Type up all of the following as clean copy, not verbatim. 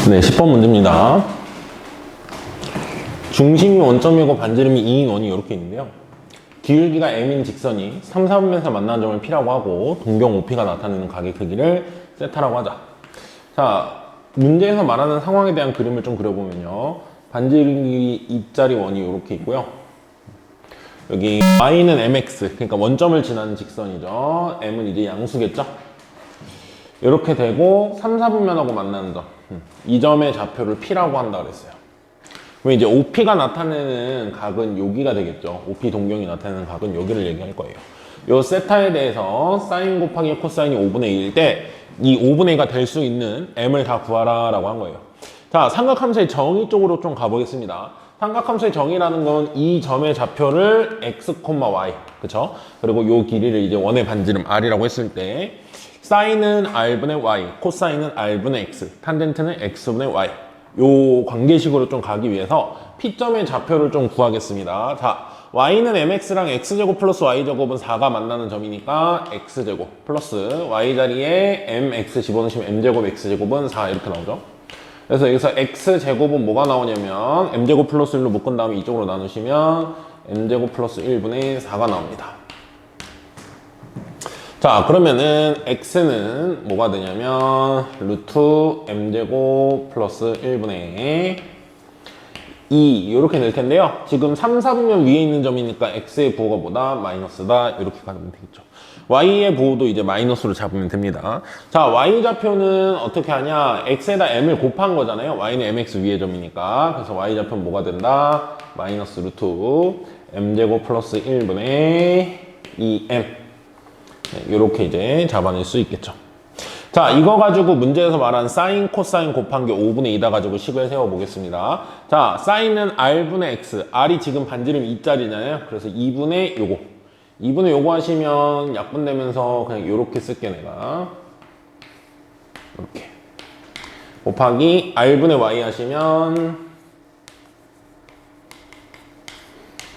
네, 10번 문제입니다. 중심이 원점이고 반지름이 2인 원이 이렇게 있는데요. 기울기가 m인 직선이 3, 4분면에서 만나는 점을 P라고 하고 동경 OP가 나타내는 각의 크기를 세타라고 하자. 자, 문제에서 말하는 상황에 대한 그림을 좀 그려보면요. 반지름이 입자리 원이 이렇게 있고요. 여기 y는 mx, 그러니까 원점을 지나는 직선이죠. m은 이제 양수겠죠. 이렇게 되고 3, 4분면하고 만나는 점, 이 점의 좌표를 P라고 한다 그랬어요. 그럼 이제 OP가 나타내는 각은 여기가 되겠죠. OP 동경이 나타내는 각은 여기를 얘기할 거예요. 요 세타에 대해서 사인 곱하기 코사인이 5분의 1일 때 이 5분의 1가 될 수 있는 m을 다 구하라 라고 한 거예요. 자, 삼각함수의 정의 쪽으로 좀 가보겠습니다. 삼각함수의 정의라는 건 이 점의 좌표를 x, y, 그쵸? 그리고 요 길이를 이제 원의 반지름 r이라고 했을 때 사인은 r분의 y, 코사인은 r분의 x, 탄젠트는 x분의 y. 요 관계식으로 좀 가기 위해서 P점의 좌표를 좀 구하겠습니다. 자, y는 mx랑 x제곱 플러스 y제곱은 4가 만나는 점이니까 x제곱 플러스 y자리에 mx 집어넣으시면 m제곱 x제곱은 4 이렇게 나오죠. 그래서 여기서 x제곱은 뭐가 나오냐면 m제곱 플러스 1로 묶은 다음에 이쪽으로 나누시면 m제곱 플러스 1분의 4가 나옵니다. 자, 그러면은 x는 뭐가 되냐면 루트 m제곱 플러스 1분의 2 이렇게 될 텐데요. 지금 3, 4분면 위에 있는 점이니까 x의 부호가 뭐다? 마이너스다. 이렇게 가면 되겠죠. y의 부호도 이제 마이너스로 잡으면 됩니다. 자, y좌표는 어떻게 하냐? x에다 m을 곱한 거잖아요. y는 mx 위의 점이니까. 그래서 y좌표는 뭐가 된다? 마이너스 루트 m제곱 플러스 1분의 2m. 이렇게 이제 잡아낼 수 있겠죠. 자, 이거 가지고 문제에서 말한 사인, 코사인 곱한 게 5분의 2다 가지고 식을 세워보겠습니다. 자, 사인은 r분의 x, r이 지금 반지름 2짜리잖아요. 그래서 2분의 요거. 2분의 요거 하시면 약분되면서 그냥 요렇게 쓸게 내가. 이렇게. 곱하기 r분의 y 하시면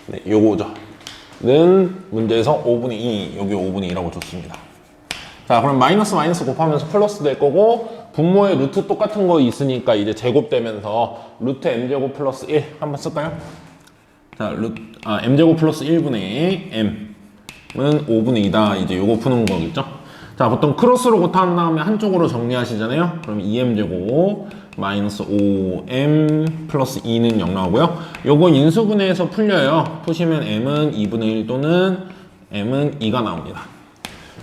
네, 요거죠. 는 문제에서 5분의 2, 여기 5분의 2라고 줬습니다. 자, 그럼 마이너스 마이너스 곱하면서 플러스 될 거고 분모에 루트 똑같은 거 있으니까 이제 제곱되면서 루트 m제곱 플러스 1 한번 쓸까요? 자, m제곱 플러스 1분의 m은 5분의 2다. 이제 요거 푸는 거겠죠? 자, 보통 크로스로 곱한 다음에 한쪽으로 정리하시잖아요? 그럼 2m제곱 마이너스 5m 플러스 2는 0 나오고요. 요거 인수분해해서 풀려요. 푸시면 m은 2분의 1 또는 m은 2가 나옵니다.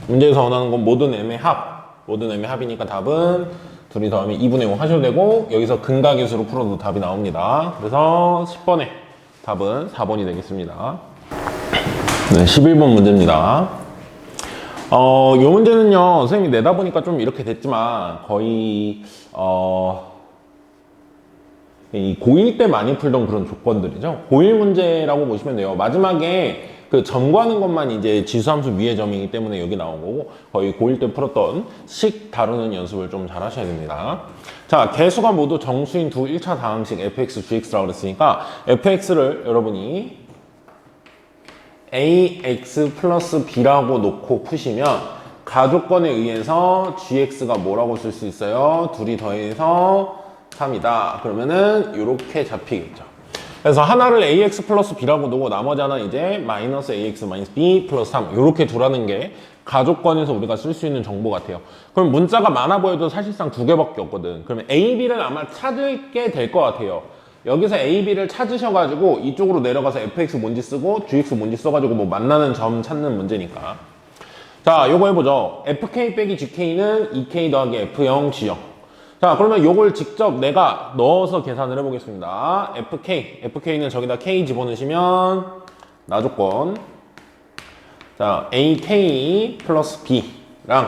문제에서 원하는 건 모든 m의 합. 모든 m의 합이니까 답은 둘이 더하면 2분의 5 하셔도 되고 여기서 근각계수로 풀어도 답이 나옵니다. 그래서 10번의 답은 4번이 되겠습니다. 네, 11번 문제입니다. 요 문제는요, 선생님이 내다 보니까 좀 이렇게 됐지만 거의 이 고1 때 많이 풀던 그런 조건들이죠. 고1 문제라고 보시면 돼요. 마지막에 그 점구하는 것만 이제 지수함수 위의 점이기 때문에 여기 나온 거고 거의 고1 때 풀었던 식 다루는 연습을 좀 잘 하셔야 됩니다. 자, 개수가 모두 정수인 두 1차 다항식 fx, gx라고 그랬으니까 fx를 여러분이 ax 플러스 b라고 놓고 푸시면 가조건에 의해서 gx가 뭐라고 쓸 수 있어요? 둘이 더해서 3이다. 그러면은 이렇게 잡히겠죠. 그래서 하나를 ax 플러스 b라고 놓고 나머지 하나 이제 마이너스 ax 마이너스 b 플러스 3 이렇게 두라는 게 가조건에서 우리가 쓸 수 있는 정보 같아요. 그럼 문자가 많아 보여도 사실상 두 개밖에 없거든. 그러면 a, b를 아마 찾게 될 것 같아요. 여기서 a, b를 찾으셔가지고 이쪽으로 내려가서 fx 뭔지 쓰고 gx 뭔지 써가지고 뭐 만나는 점 찾는 문제니까. 자, 요거 해보죠. fk 빼기 gk는 2k 더하기 f0 g0. 자, 그러면 요걸 직접 내가 넣어서 계산을 해보겠습니다. fk는 저기다 k 집어넣으시면 나조건. 자, ak 플러스 b랑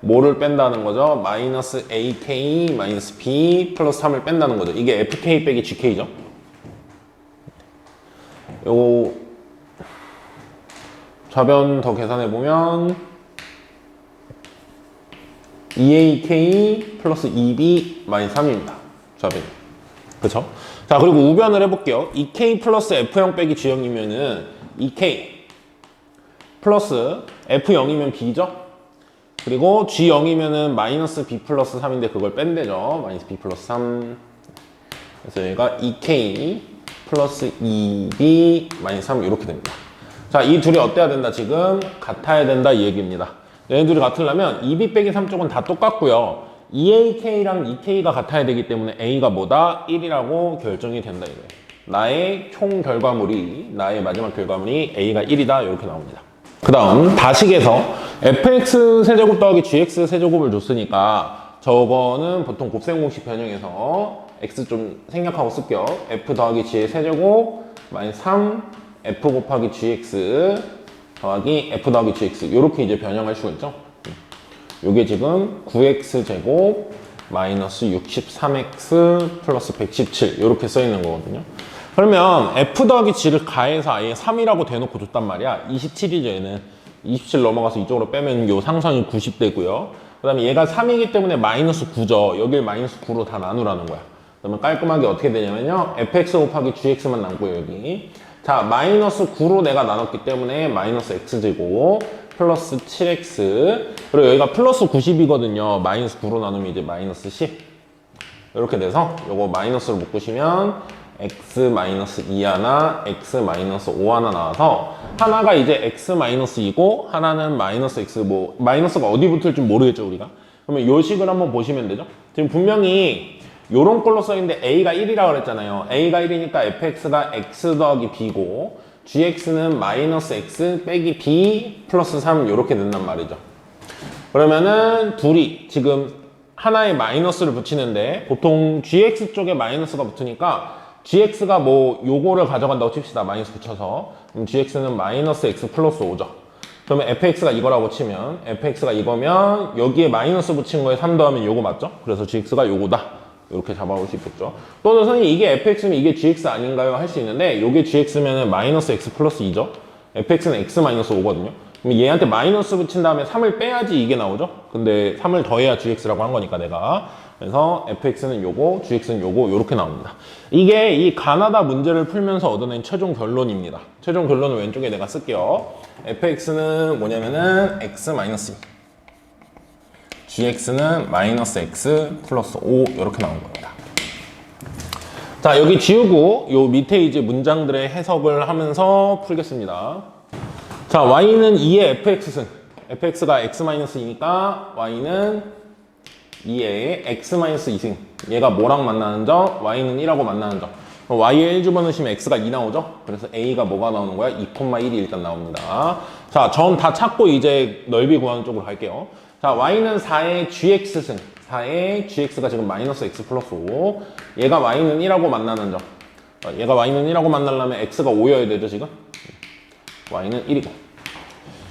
뭐를 뺀다는 거죠? 마이너스 ak 마이너스 b 플러스 3을 뺀다는 거죠. 이게 fk 빼기 gk죠. 요거 좌변 더 계산해보면 2ak 플러스 2b 마이너스 3입니다. 좌변. 그쵸? 자, 그리고 우변을 해볼게요. 2k 플러스 f0 빼기 g0이면은 2k 플러스 f0이면 b죠? 그리고 G0이면은 마이너스 B 플러스 3인데 그걸 뺀대죠. 마이너스 B 플러스 3. 그래서 얘가 2K 플러스 2B 마이너스 3 이렇게 됩니다. 자, 이 둘이 어때야 된다? 지금 같아야 된다 이 얘기입니다. 얘네 둘이 같으려면 2B 빼기 3 쪽은 다 똑같고요. 2AK랑 2K가 같아야 되기 때문에 A가 뭐다? 1이라고 결정이 된다 이거예요. 나의 총 결과물이, 나의 마지막 결과물이 A가 1이다 이렇게 나옵니다. 그 다음 다식에서 fx 세제곱 더하기 gx 세제곱을 줬으니까 저거는 보통 곱셈 공식 변형해서 x 좀 생략하고 쓸게요. f 더하기 g의 세제곱 마이너스 3 f 곱하기 gx 더하기 f 더하기 gx 이렇게 이제 변형할 수가 있죠. 요게 지금 9x 제곱 마이너스 63x 플러스 117 이렇게 써 있는 거거든요. 그러면 f 더하기 g를 가해서 아예 3이라고 대놓고 줬단 말이야. 27이죠 얘는. 27 넘어가서 이쪽으로 빼면 요 상성이 90되고요. 그 다음에 얘가 3이기 때문에 마이너스 9죠. 여길 마이너스 9로 다 나누라는 거야. 그러면 깔끔하게 어떻게 되냐면요. fx 곱하기 gx만 남고요 여기. 자, 마이너스 9로 내가 나눴기 때문에 마이너스 x제곱 플러스 7x 그리고 여기가 플러스 90이거든요. 마이너스 9로 나누면 이제 마이너스 10 이렇게 돼서 요거 마이너스로 묶으시면 x-2 하나, x-5 하나 나와서 하나가 이제 x-2고 하나는 마이너스 x 뭐 마이너스가 어디 붙을지 모르겠죠 우리가. 그러면 요 식을 한번 보시면 되죠. 지금 분명히 요런 걸로 써있는데 a가 1이라고 그랬잖아요. a가 1이니까 fx가 x 더하기 b고 gx는 마이너스 x 빼기 b 플러스 3 이렇게 된단 말이죠. 그러면은 둘이 지금 하나에 마이너스를 붙이는데 보통 gx 쪽에 마이너스가 붙으니까 gx가 뭐 요거를 가져간다고 칩시다. 마이너스 붙여서. 그럼 gx는 마이너스 x 플러스 5죠. 그러면 fx가 이거라고 치면 fx가 이거면 여기에 마이너스 붙인 거에 3 더하면 요거 맞죠? 그래서 gx가 요거다. 이렇게 잡아볼 수 있겠죠. 또는 선생님 이게 fx면 이게 gx 아닌가요? 할 수 있는데 요게 gx면은 마이너스 x 플러스 2죠. fx는 x 마이너스 5거든요. 그럼 얘한테 마이너스 붙인 다음에 3을 빼야지 이게 나오죠. 근데 3을 더해야 gx라고 한 거니까 내가. 그래서 fx는 요거, gx는 요거 이렇게 나옵니다. 이게 이 가나다 문제를 풀면서 얻어낸 최종 결론입니다. 최종 결론은 왼쪽에 내가 쓸게요. fx는 뭐냐면은 x-2 gx는 마이너스 x 플러스 5 이렇게 나온 겁니다. 자, 여기 지우고 요 밑에 이제 문장들의 해석을 하면서 풀겠습니다. 자, y는 2의 fx승. fx가 x-2니까 y는 2의 x-2승. 얘가 뭐랑 만나는 점? y는 1하고 만나는 점. 그럼 y에 1 집어넣으시면 x가 2 나오죠? 그래서 a가 뭐가 나오는 거야? 2,1이 일단 나옵니다. 자, 점 다 찾고 이제 넓이 구하는 쪽으로 갈게요. 자, y는 4의 gx승. 4의 gx가 지금 마이너스 x 플러스 5. 얘가 y는 1하고 만나는 점. 얘가 y는 1하고 만나려면 x가 5여야 되죠, 지금? y는 1이고.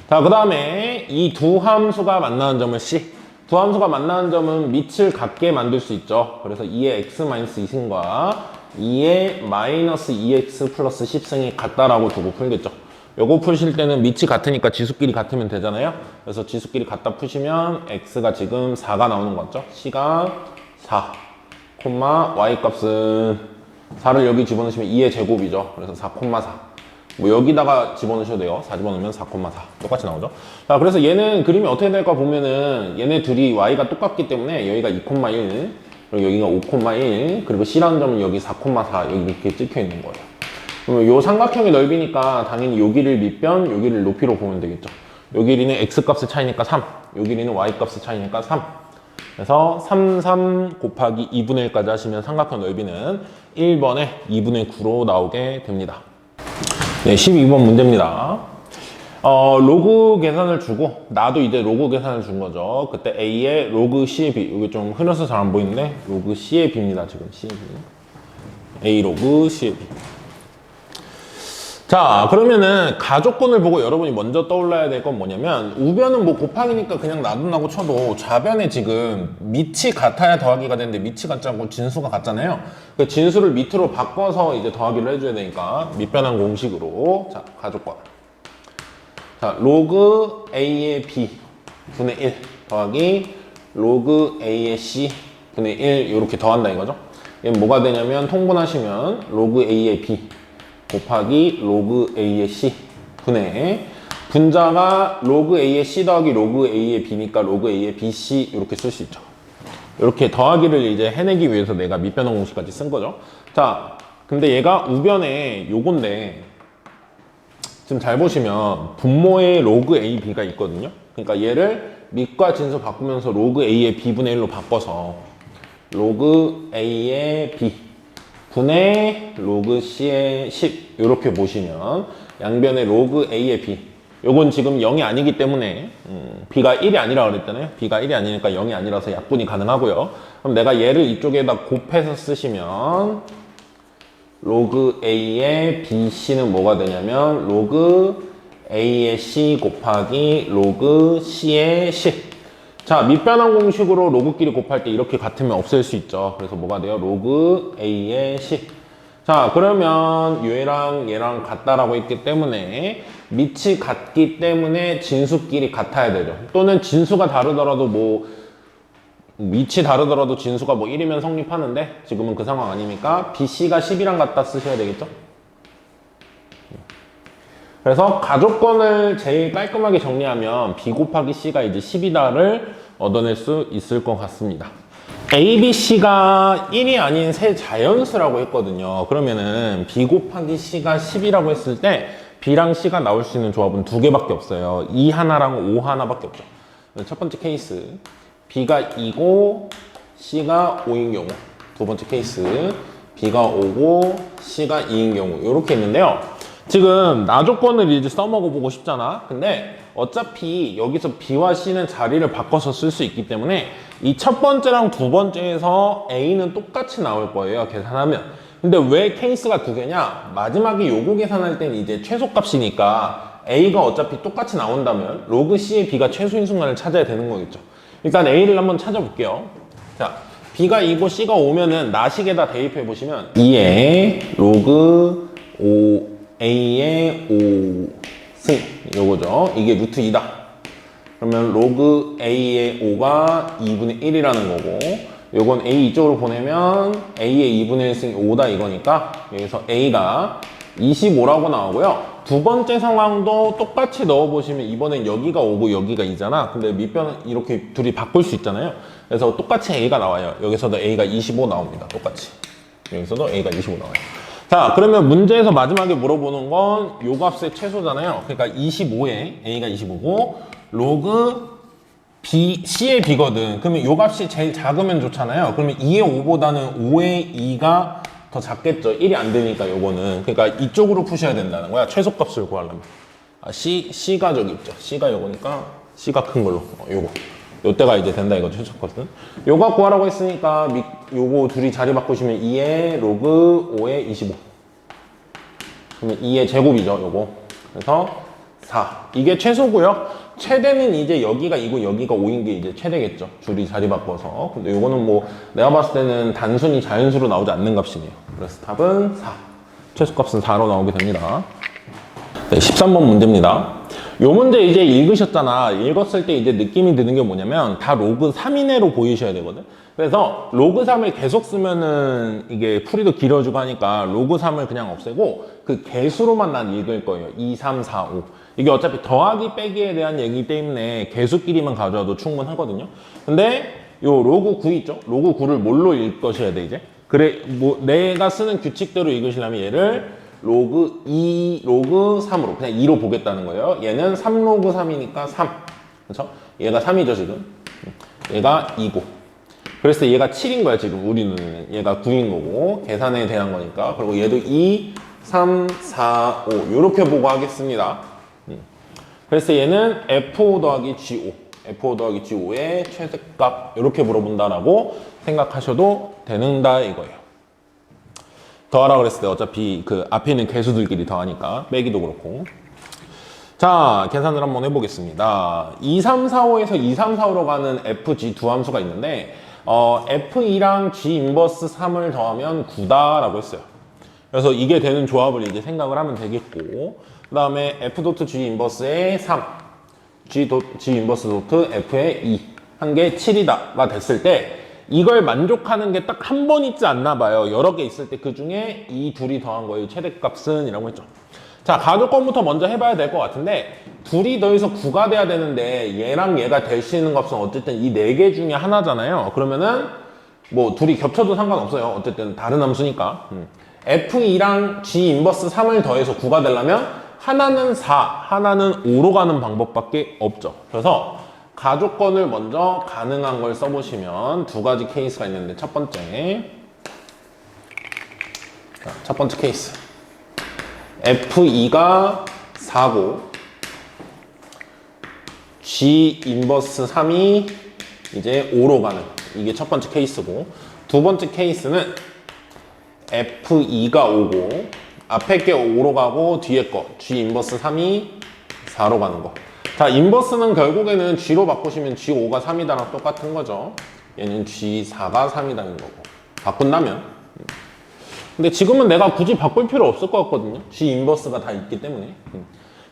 자, 그 다음에 이 두 함수가 만나는 점을 c. 두 함수가 만나는 점은 밑을 같게 만들 수 있죠. 그래서 2의 x-2승과 2의 마이너스 2x 플러스 10승이 같다라고 두고 풀겠죠. 요거 푸실 때는 밑이 같으니까 지수끼리 같으면 되잖아요. 그래서 지수끼리 같다 푸시면 x가 지금 4가 나오는 거 같죠? c가 4, y 값은 4를 여기 집어넣으시면 2의 제곱이죠. 그래서 4,4. 뭐 여기다가 집어넣으셔도 돼요. 4 집어넣으면 4,4 똑같이 나오죠. 자, 그래서 얘는 그림이 어떻게 될까 보면은 얘네 둘이 y가 똑같기 때문에 여기가 2,1 그리고 여기가 5,1 그리고 c라는 점은 여기 4,4 여기 이렇게 찍혀 있는 거예요. 그러면 요 삼각형의 넓이니까 당연히 요 길이를 밑변 요 길이를 높이로 보면 되겠죠. 요 길이는 x 값의 차이니까 3, 요 길이는 y 값의 차이니까 3. 그래서 3 곱하기 2분의 1까지 하시면 삼각형 넓이는 1번에 2분의 9로 나오게 됩니다. 네, 12번 문제입니다. 로그 계산을 주고 나도 이제 로그 계산을 준 거죠. 그때 A의 로그 C의 B 여기 좀 흐려서 잘 안 보이는데 로그 C의 B입니다. 지금 C의 B A 로그 C의 B. 자, 그러면은 가족분을 보고 여러분이 먼저 떠올라야 될 건 뭐냐면 우변은 뭐 곱하기니까 그냥 놔둔다고 쳐도 좌변에 지금 밑이 같아야 더하기가 되는데 밑이 같지 않고 진수가 같잖아요. 그 진수를 밑으로 바꿔서 이제 더하기를 해줘야 되니까 밑변환 공식으로 자, 가족과 자, 로그 A의 B 분의 1 더하기 로그 A의 C 분의 1 이렇게 더한다 이거죠. 얘는 뭐가 되냐면 통분하시면 로그 A의 B 곱하기 로그 A의 C 분의 분자가 로그 A의 C 더하기 로그 A의 B니까 로그 A의 BC 이렇게 쓸 수 있죠. 이렇게 더하기를 이제 해내기 위해서 내가 밑변환 공식까지 쓴 거죠. 자, 근데 얘가 우변에 요건데 지금 잘 보시면 분모에 로그 A, B가 있거든요. 그러니까 얘를 밑과 진수 바꾸면서 로그 A의 B분의 1로 바꿔서 로그 A의 B 분의 로그 C의 10 이렇게 보시면 양변에 로그 A의 B 요건 지금 0이 아니기 때문에 B가 1이 아니라 그랬잖아요. B가 1이 아니니까 0이 아니라서 약분이 가능하고요. 그럼 내가 얘를 이쪽에다 곱해서 쓰시면 로그 A의 BC는 뭐가 되냐면 로그 A의 C 곱하기 로그 C의 10. 자, 밑변환 공식으로 로그끼리 곱할 때 이렇게 같으면 없앨 수 있죠. 그래서 뭐가 돼요? 로그 A의 10. 자, 그러면 얘랑 얘랑 같다라고 했기 때문에 밑이 같기 때문에 진수끼리 같아야 되죠. 또는 진수가 다르더라도 뭐 밑이 다르더라도 진수가 뭐 1이면 성립하는데 지금은 그 상황 아니니까 BC가 10이랑 같다 쓰셔야 되겠죠. 그래서 가족권을 제일 깔끔하게 정리하면 B 곱하기 C가 이제 10이다를 얻어낼 수 있을 것 같습니다. A, B, C가 1이 아닌 세 자연수라고 했거든요. 그러면은 B 곱하기 C가 10이라고 했을 때 B랑 C가 나올 수 있는 조합은 두 개밖에 없어요. 2 하나랑 5 하나밖에 없죠. 첫 번째 케이스 B가 2고 C가 5인 경우, 두 번째 케이스 B가 5고 C가 2인 경우 이렇게 있는데요. 지금 나 조건을 이제 써먹어 보고 싶잖아. 근데 어차피 여기서 B와 C는 자리를 바꿔서 쓸 수 있기 때문에 이 첫 번째랑 두 번째에서 A는 똑같이 나올 거예요, 계산하면. 근데 왜 케이스가 두 개냐? 마지막에 요거 계산할 때는 이제 최소값이니까 A가 어차피 똑같이 나온다면 로그 C의 B가 최소인 순간을 찾아야 되는 거겠죠. 일단 A를 한번 찾아볼게요. 자, B가 2고 C가 5면은 나식에다 대입해 보시면 2의 로그 5 A의 5승 요거죠. 이게 루트 2다. 그러면 로그 A의 5가 2분의 1이라는 거고 요건 A 이쪽으로 보내면 A의 2분의 1승이 5다 이거니까 여기서 A가 25라고 나오고요. 두 번째 상황도 똑같이 넣어보시면 이번엔 여기가 5고 여기가 2잖아. 근데 밑변은 이렇게 둘이 바꿀 수 있잖아요. 그래서 똑같이 A가 나와요. 여기서도 A가 25 나옵니다. 똑같이. 여기서도 A가 25 나와요. 자, 그러면 문제에서 마지막에 물어보는 건 요 값의 최소잖아요. 그러니까 25에 A가 25고 로그 B, C의 B거든. 그러면 요 값이 제일 작으면 좋잖아요. 그러면 2의 5보다는 5의 2가 더 작겠죠. 1이 안 되니까 요거는. 그러니까 이쪽으로 푸셔야 된다는 거야. 최소값을 구하려면. C가 저기 있죠. C가 요거니까 C가 큰 걸로. 요거. 요때가 이제 된다 이거 최소값은. 요거 구하라고 했으니까 요거 둘이 자리 바꾸시면 2의 로그 5의 25. 그러면 2의 제곱이죠. 요거. 그래서 4. 이게 최소고요. 최대는 이제 여기가 2고 여기가 5인 게 이제 최대겠죠. 둘이 자리 바꿔서. 근데 요거는 뭐 내가 봤을 때는 단순히 자연수로 나오지 않는 값이네요. 그래서 답은 4. 최소값은 4로 나오게 됩니다. 네, 13번 문제입니다. 요 문제 이제 읽으셨잖아. 읽었을 때 이제 느낌이 드는 게 뭐냐면 다 로그 3이내로 보이셔야 되거든. 그래서 로그 3을 계속 쓰면은 이게 풀이도 길어지고 하니까 로그 3을 그냥 없애고 그 개수로만 난 읽을 거예요. 2, 3, 4, 5. 이게 어차피 더하기 빼기에 대한 얘기이기 때문에 개수끼리만 가져와도 충분하거든요. 근데 요 로그 9 있죠? 로그 9를 뭘로 읽으셔야 돼 이제? 그래 뭐 내가 쓰는 규칙대로 읽으시려면 얘를 로그 2, 로그 3으로 그냥 2로 보겠다는 거예요. 얘는 3로그 3이니까 3. 그렇죠? 얘가 3이죠 지금. 얘가 2고. 그래서 얘가 7인 거야 지금 우리 눈에는. 얘가 9인 거고 계산에 대한 거니까. 그리고 얘도 2, 3, 4, 5 이렇게 보고 하겠습니다. 그래서 얘는 F5 더하기 G5 F5 더하기 G5의 최대값 이렇게 물어본다라고 생각하셔도 되는다 이거예요. 더하라 그랬을 때 어차피 그 앞에 있는 개수들끼리 더하니까 빼기도 그렇고. 자, 계산을 한번 해보겠습니다. 2, 3, 4, 5에서 2, 3, 4, 5로 가는 FG 두 함수가 있는데 F2랑 G 인버스 3을 더하면 9다라고 했어요. 그래서 이게 되는 조합을 이제 생각을 하면 되겠고, 그 다음에 F 도트 G 인버스의 3, G 인버스 도트 F의 2 한 게 7이다가 됐을 때 이걸 만족하는 게 딱 한 번 있지 않나 봐요. 여러 개 있을 때 그 중에 이 둘이 더한 거예요. 최대값은 이라고 했죠. 자, 가족권부터 먼저 해봐야 될 것 같은데 둘이 더해서 9가 돼야 되는데 얘랑 얘가 될 수 있는 값은 어쨌든 이 4개 중에 하나잖아요. 그러면은 뭐 둘이 겹쳐도 상관없어요. 어쨌든 다른 함수니까. F2랑 G 인버스 3을 더해서 9가 되려면 하나는 4, 하나는 5로 가는 방법밖에 없죠. 그래서 가족권을 먼저 가능한 걸 써보시면 두 가지 케이스가 있는데 첫 번째 케이스 F2가 4고 G 인버스 3이 이제 5로 가는 이게 첫 번째 케이스고 두 번째 케이스는 F2가 5고 앞에 게 5로 가고 뒤에 거 G 인버스 3이 4로 가는 거. 자, 인버스는 결국에는 G로 바꾸시면 G5가 3이다랑 똑같은 거죠. 얘는 G4가 3이다는 거고 바꾼다면 근데 지금은 내가 굳이 바꿀 필요 없을 것 같거든요. G 인버스가 다 있기 때문에.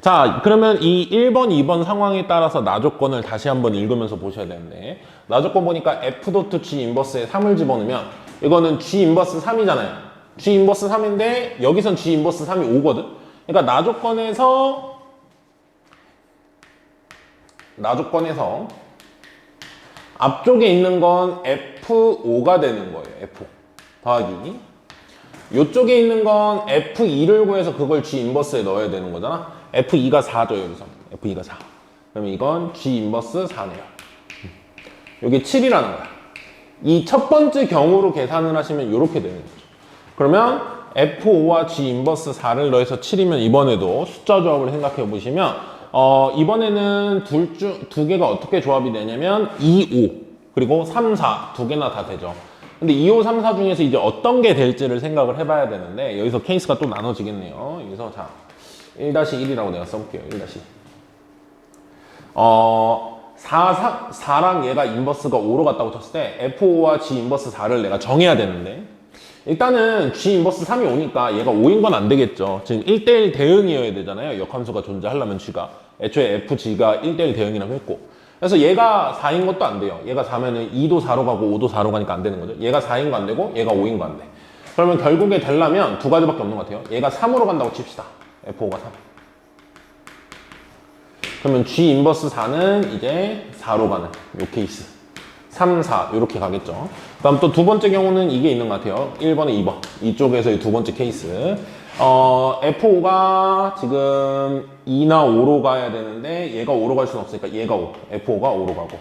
자, 그러면 이 1번, 2번 상황에 따라서 나조건을 다시 한번 읽으면서 보셔야 되는데 나조건 보니까 F.G 인버스에 3을 집어넣으면 이거는 G 인버스 3이잖아요. G 인버스 3인데 여기선 G 인버스 3이 5거든. 그러니까 나조건에서 앞쪽에 있는 건 F5가 되는 거예요. F5 더하기 이쪽에 있는 건 F2를 구해서 그걸 G 인버스에 넣어야 되는 거잖아. F2가 4죠, 여기서. F2가 4. 그러면 이건 G 인버스 4네요. 이게 7이라는 거야. 이 첫 번째 경우로 계산을 하시면 이렇게 되는 거죠. 그러면 F5와 G 인버스 4를 넣어서 7이면 이번에도 숫자 조합을 생각해 보시면 이번에는 두 개가 어떻게 조합이 되냐면 2, 5 그리고 3, 4 두 개나 다 되죠. 근데 2, 5, 3, 4 중에서 이제 어떤 게 될지를 생각을 해봐야 되는데 여기서 케이스가 또 나눠지겠네요. 여기서 자 1-1이라고 내가 써볼게요. 1-1. 4랑 얘가 인버스가 5로 갔다고 쳤을 때 F5와 G 인버스 4를 내가 정해야 되는데 일단은 G 인버스 3이 오니까 얘가 5인 건 안 되겠죠. 지금 1대1 대응이어야 되잖아요. 역함수가 존재하려면 G가. 애초에 FG가 1대1 대응이라고 했고. 그래서 얘가 4인 것도 안 돼요. 얘가 4면은 2도 4로 가고 5도 4로 가니까 안 되는 거죠. 얘가 4인 거 안 되고 얘가 5인 거 안 돼. 그러면 결국에 되려면 두 가지밖에 없는 것 같아요. 얘가 3으로 간다고 칩시다. F5가 3. 그러면 G 인버스 4는 이제 4로 가는 요 케이스. 3, 4 이렇게 가겠죠. 그 다음 또 두 번째 경우는 이게 있는 것 같아요. 1번에 2번. 이쪽에서의 두 번째 케이스. F5가 지금 2나 5로 가야 되는데 얘가 5로 갈 수는 없으니까 얘가 5. F5가 5로 가고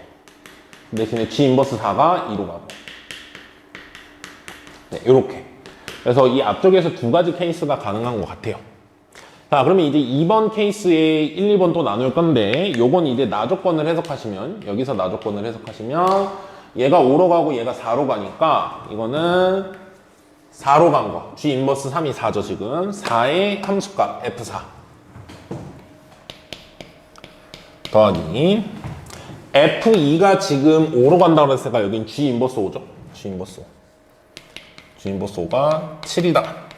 대신에 G 인버스 4가 2로 가고 네, 이렇게. 그래서 이 앞쪽에서 두 가지 케이스가 가능한 것 같아요. 자, 그러면 이제 2번 케이스에 1, 2번 또 나눌 건데 요건 이제 나조건을 해석하시면 여기서 나조건을 해석하시면 얘가 5로 가고 얘가 4로 가니까 이거는 4로 간 거. G 인버스 3이 4죠, 지금. 4의 함수값 F4 더하기 F2가 지금 5로 간다고 그랬으니까 여긴 G 인버스 5죠. G 인버스 5. G 인버스 5가 7이다.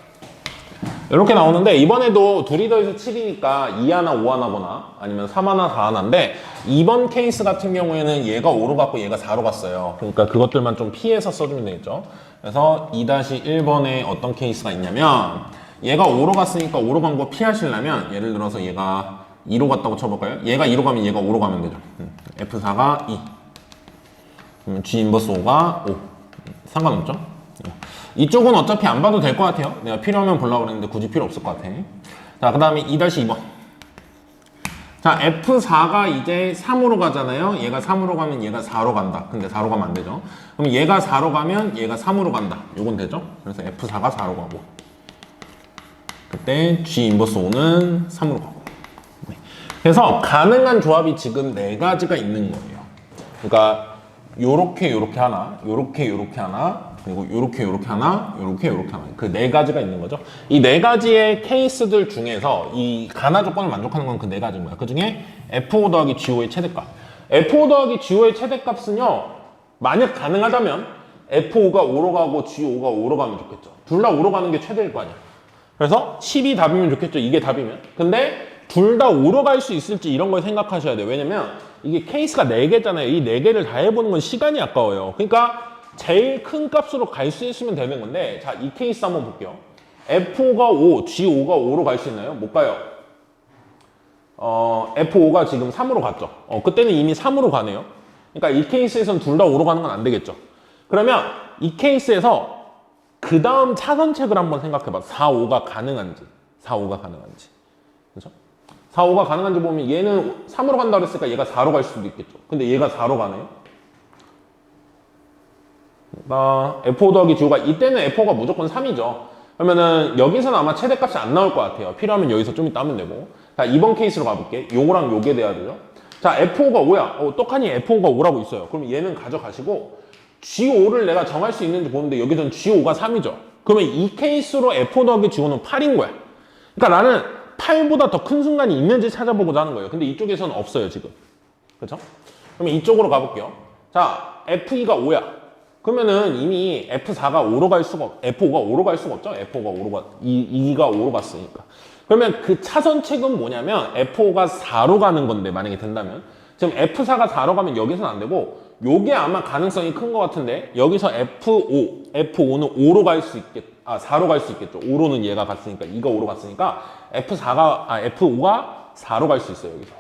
이렇게 나오는데 이번에도 둘이 더해서 7이니까 2 하나 5 하나거나 아니면 3 하나 4 하나인데 이번 케이스 같은 경우에는 얘가 5로 갔고 얘가 4로 갔어요. 그러니까 그것들만 좀 피해서 써주면 되겠죠. 그래서 2-1번에 어떤 케이스가 있냐면 얘가 5로 갔으니까 5로 간 거 피하시려면 예를 들어서 얘가 2로 갔다고 쳐볼까요? 얘가 2로 가면 얘가 5로 가면 되죠. F4가 2 그러면 G 인버스 5가 5 상관없죠? 이쪽은 어차피 안 봐도 될 것 같아요. 내가 필요하면 보려고 그랬는데 굳이 필요 없을 것 같아. 자, 그 다음에 2-2번. 자, F4가 이제 3으로 가잖아요. 얘가 3으로 가면 얘가 4로 간다. 근데 4로 가면 안 되죠. 그럼 얘가 4로 가면 얘가 3으로 간다. 요건 되죠? 그래서 F4가 4로 가고. 그때 G 인버스 5는 3으로 가고. 네. 그래서 가능한 조합이 지금 4가지가 있는 거예요. 그러니까 요렇게 하나, 요렇게 하나, 그리고 요렇게 하나, 요렇게 하나. 그 4가지가 있는 거죠. 이 4가지의 케이스들 중에서 이 가나 조건을 만족하는 건 그 4가지인 거야. 그 중에 F5 더하기 G5의 최대값. F5 더하기 G5의 최대값은요, 만약 가능하다면 F5가 5로 가고 G5가 5로 가면 좋겠죠. 둘 다 5로 가는 게 최대일 거 아니야. 그래서 10이 답이면 좋겠죠. 이게 답이면. 근데 둘 다 5로 갈 수 있을지 이런 걸 생각하셔야 돼요. 왜냐면 이게 케이스가 4개잖아요. 이 4개를 다 해보는 건 시간이 아까워요. 그러니까 제일 큰 값으로 갈 수 있으면 되는 건데, 자, 이 케이스 한번 볼게요. F5가 5, G5가 5로 갈 수 있나요? 못 가요. F5가 지금 3으로 갔죠. 그때는 이미 3으로 가네요. 그러니까 이 케이스에서는 둘 다 5로 가는 건 안 되겠죠. 그러면 이 케이스에서 그 다음 차선책을 한번 생각해봐. 4, 5가 가능한지. 4, 5가 가능한지. 그렇죠? 4, 5가 가능한지 보면 얘는 3으로 간다고 그랬으니까 얘가 4로 갈 수도 있겠죠. 근데 얘가 4로 가네요. 그러니까 F5 더하기 G5가 이때는 F5가 무조건 3이죠. 그러면은 여기서는 아마 최대값이 안 나올 것 같아요. 필요하면 여기서 좀 이따 하면 되고. 자, 이번 케이스로 가볼게. 요거랑 요게 돼야 되죠. 자, F5가 5야. 똑하니 F5가 5라고 있어요. 그럼 얘는 가져가시고 G5를 내가 정할 수 있는지 보는데 여기서는 G5가 3이죠. 그러면 이 케이스로 F5 더하기 G5는 8인 거야. 그러니까 나는 8보다 더 큰 순간이 있는지 찾아보고자 하는 거예요. 근데 이쪽에서는 없어요, 지금. 그렇죠? 그러면 이쪽으로 가볼게요. 자, F2가 5야. 그러면은 이미 F4가 5로 갈 수가 F5가 5로 갈 수가 없죠. F5가 5로 2가 5로 갔으니까. 그러면 그 차선책은 뭐냐면 F5가 4로 가는 건데 만약에 된다면 지금 F4가 4로 가면 여기서는 안 되고 요게 아마 가능성이 큰 것 같은데 여기서 F5는 5로 갈 수 있겠 4로 갈 수 있겠죠. 5로는 얘가 갔으니까 2가 5로 갔으니까 F5가 4로 갈 수 있어요. 여기서.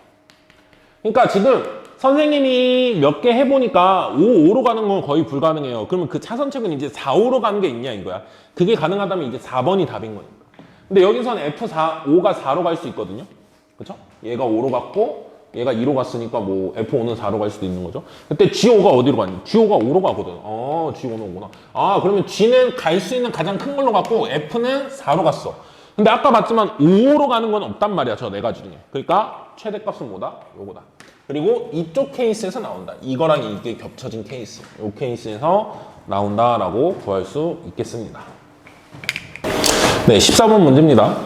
그러니까 지금 선생님이 몇 개 해보니까 5, 5로 가는 건 거의 불가능해요. 그러면 그 차선책은 이제 4, 5로 가는 게 있냐 이거야. 그게 가능하다면 이제 4번이 답인 거니까. 근데 여기서는 F4, 5가 4로 갈 수 있거든요. 그쵸? 얘가 5로 갔고 얘가 2로 갔으니까 뭐 F5는 4로 갈 수도 있는 거죠. 그때 G5가 어디로 가니? G5가 5로 가거든. G5는 5구나. 그러면 G는 갈 수 있는 가장 큰 걸로 갔고 F는 4로 갔어. 근데 아까 봤지만 5로 가는 건 없단 말이야. 저 네 가지 중에. 그러니까 최대값은 뭐다? 요거다. 그리고 이쪽 케이스에서 나온다. 이거랑 이게 겹쳐진 케이스. 이 케이스에서 나온다라고 구할 수 있겠습니다. 네, 14번 문제입니다.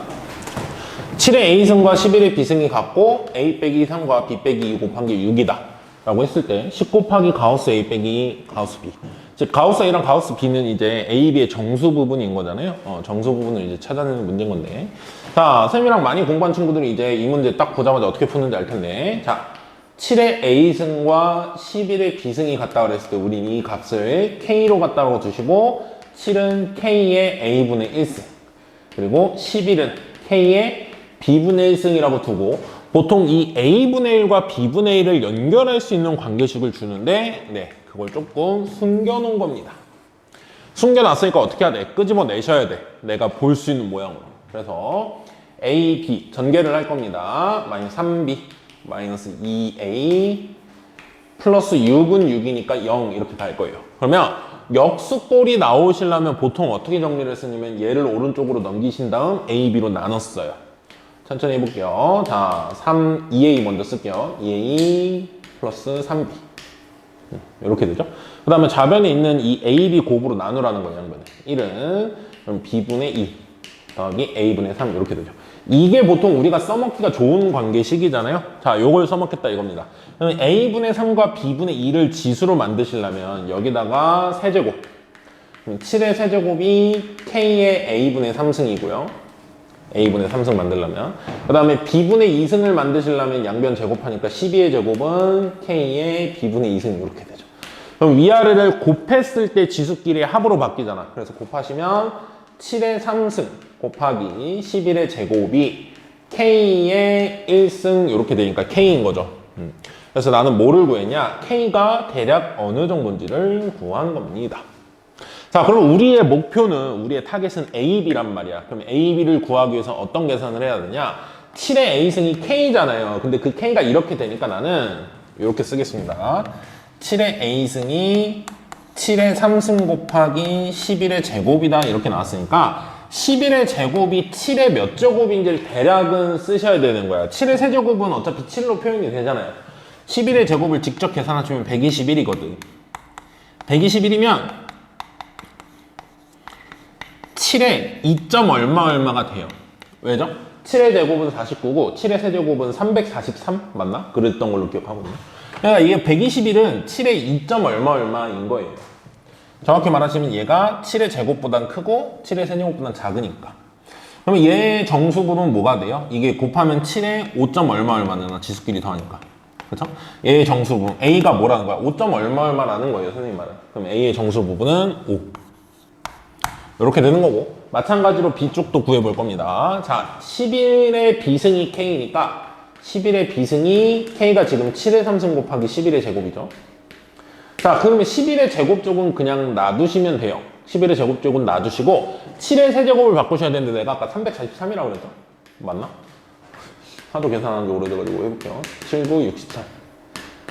7의 A승과 11의 B승이 같고 A 빼기 3과 B 빼기 2 곱한 게 6이다 라고 했을 때 10 곱하기 가우스 A 빼기 가우스 B. 즉 가우스 A랑 가우스 B는 이제 A, B의 정수 부분인 거잖아요. 정수 부분을 이제 찾아내는 문제인 건데, 자, 쌤이랑 많이 공부한 친구들이 이제 이 문제 딱 보자마자 어떻게 푸는지 알 텐데, 자, 7의 A승과 11의 B승이 같다 그랬을 때 우린 이 값을 K로 같다고 두시고 7은 K의 A분의 1승 그리고 11은 K의 B분의 1승이라고 두고 보통 이 A분의 1과 B분의 1을 연결할 수 있는 관계식을 주는데 네, 그걸 조금 숨겨놓은 겁니다. 숨겨놨으니까 어떻게 해야 돼? 끄집어 내셔야 돼. 내가 볼 수 있는 모양으로. 그래서 A, B 전개를 할 겁니다. 마이너스 3B 마이너스 2A 플러스 6은 6이니까 0 이렇게 갈 거예요. 그러면 역수꼴이 나오시려면 보통 어떻게 정리를 했으냐면 얘를 오른쪽으로 넘기신 다음 A, B로 나눴어요. 천천히 해볼게요. 자, 2A 먼저 쓸게요. 2A 플러스 3B 이렇게 되죠. 그 다음에 좌변에 있는 이 A, B 곱으로 나누라는 거예요. 양변에 1은 그럼 B분의 2 더하기 A분의 3 이렇게 되죠. 이게 보통 우리가 써먹기가 좋은 관계식이잖아요. 자, 요걸 써먹겠다 이겁니다. 그러면 A분의 3과 B분의 2를 지수로 만드시려면 여기다가 세제곱. 그럼 7의 세제곱이 K의 A분의 3승이고요. A분의 3승 만들려면. 그 다음에 B분의 2승을 만드시려면 양변 제곱하니까 12의 제곱은 K의 B분의 2승 이렇게 되죠. 그럼 위아래를 곱했을 때 지수끼리의 합으로 바뀌잖아. 그래서 곱하시면 7의 3승 곱하기 11의 제곱이 K의 1승 이렇게 되니까 K인 거죠. 그래서 나는 뭐를 구했냐? K가 대략 어느 정도인지를 구한 겁니다. 자, 그럼 우리의 목표는, 우리의 타겟은 A, B란 말이야. 그럼 A, B를 구하기 위해서 어떤 계산을 해야 되냐? 7의 A승이 K잖아요. 근데 그 K가 이렇게 되니까 나는 이렇게 쓰겠습니다. 7의 A승이 7의 3승 곱하기 11의 제곱이다 이렇게 나왔으니까 11의 제곱이 7의 몇 제곱인지를 대략은 쓰셔야 되는 거야. 7의 세제곱은 어차피 7로 표현이 되잖아요. 11의 제곱을 직접 계산하시면 121이거든. 121이면 7의 2점 얼마가 돼요. 왜죠? 7의 제곱은 49고 7의 세제곱은 343 맞나? 그랬던 걸로 기억하거든요. 그러니까 이게 121은 7의 2점 얼마인 거예요. 정확히 말하시면 얘가 7의 제곱보단 크고 7의 세제곱보단 작으니까. 그러면 얘 정수분은 뭐가 돼요? 이게 곱하면 7의 5점 얼마나 지수끼리 더하니까. 그렇죠? 얘의 정수분 A가 뭐라는 거야? 5점 얼마라는 거예요, 선생님 말은. 그럼 A의 정수 부분은 5. 이렇게 되는 거고, 마찬가지로 B쪽도 구해볼 겁니다. 자, 11의 비승이 K니까 11의 비승이 K가 지금 7의 3승 곱하기 11의 제곱이죠. 자, 그러면 11의 제곱 쪽은 그냥 놔두시면 돼요. 11의 제곱 쪽은 놔두시고 7의 세제곱을 바꾸셔야 되는데 내가 아까 343이라고 그랬죠? 맞나? 하도 계산하는 지 오래돼가지고 해볼게요. 7, 9, 64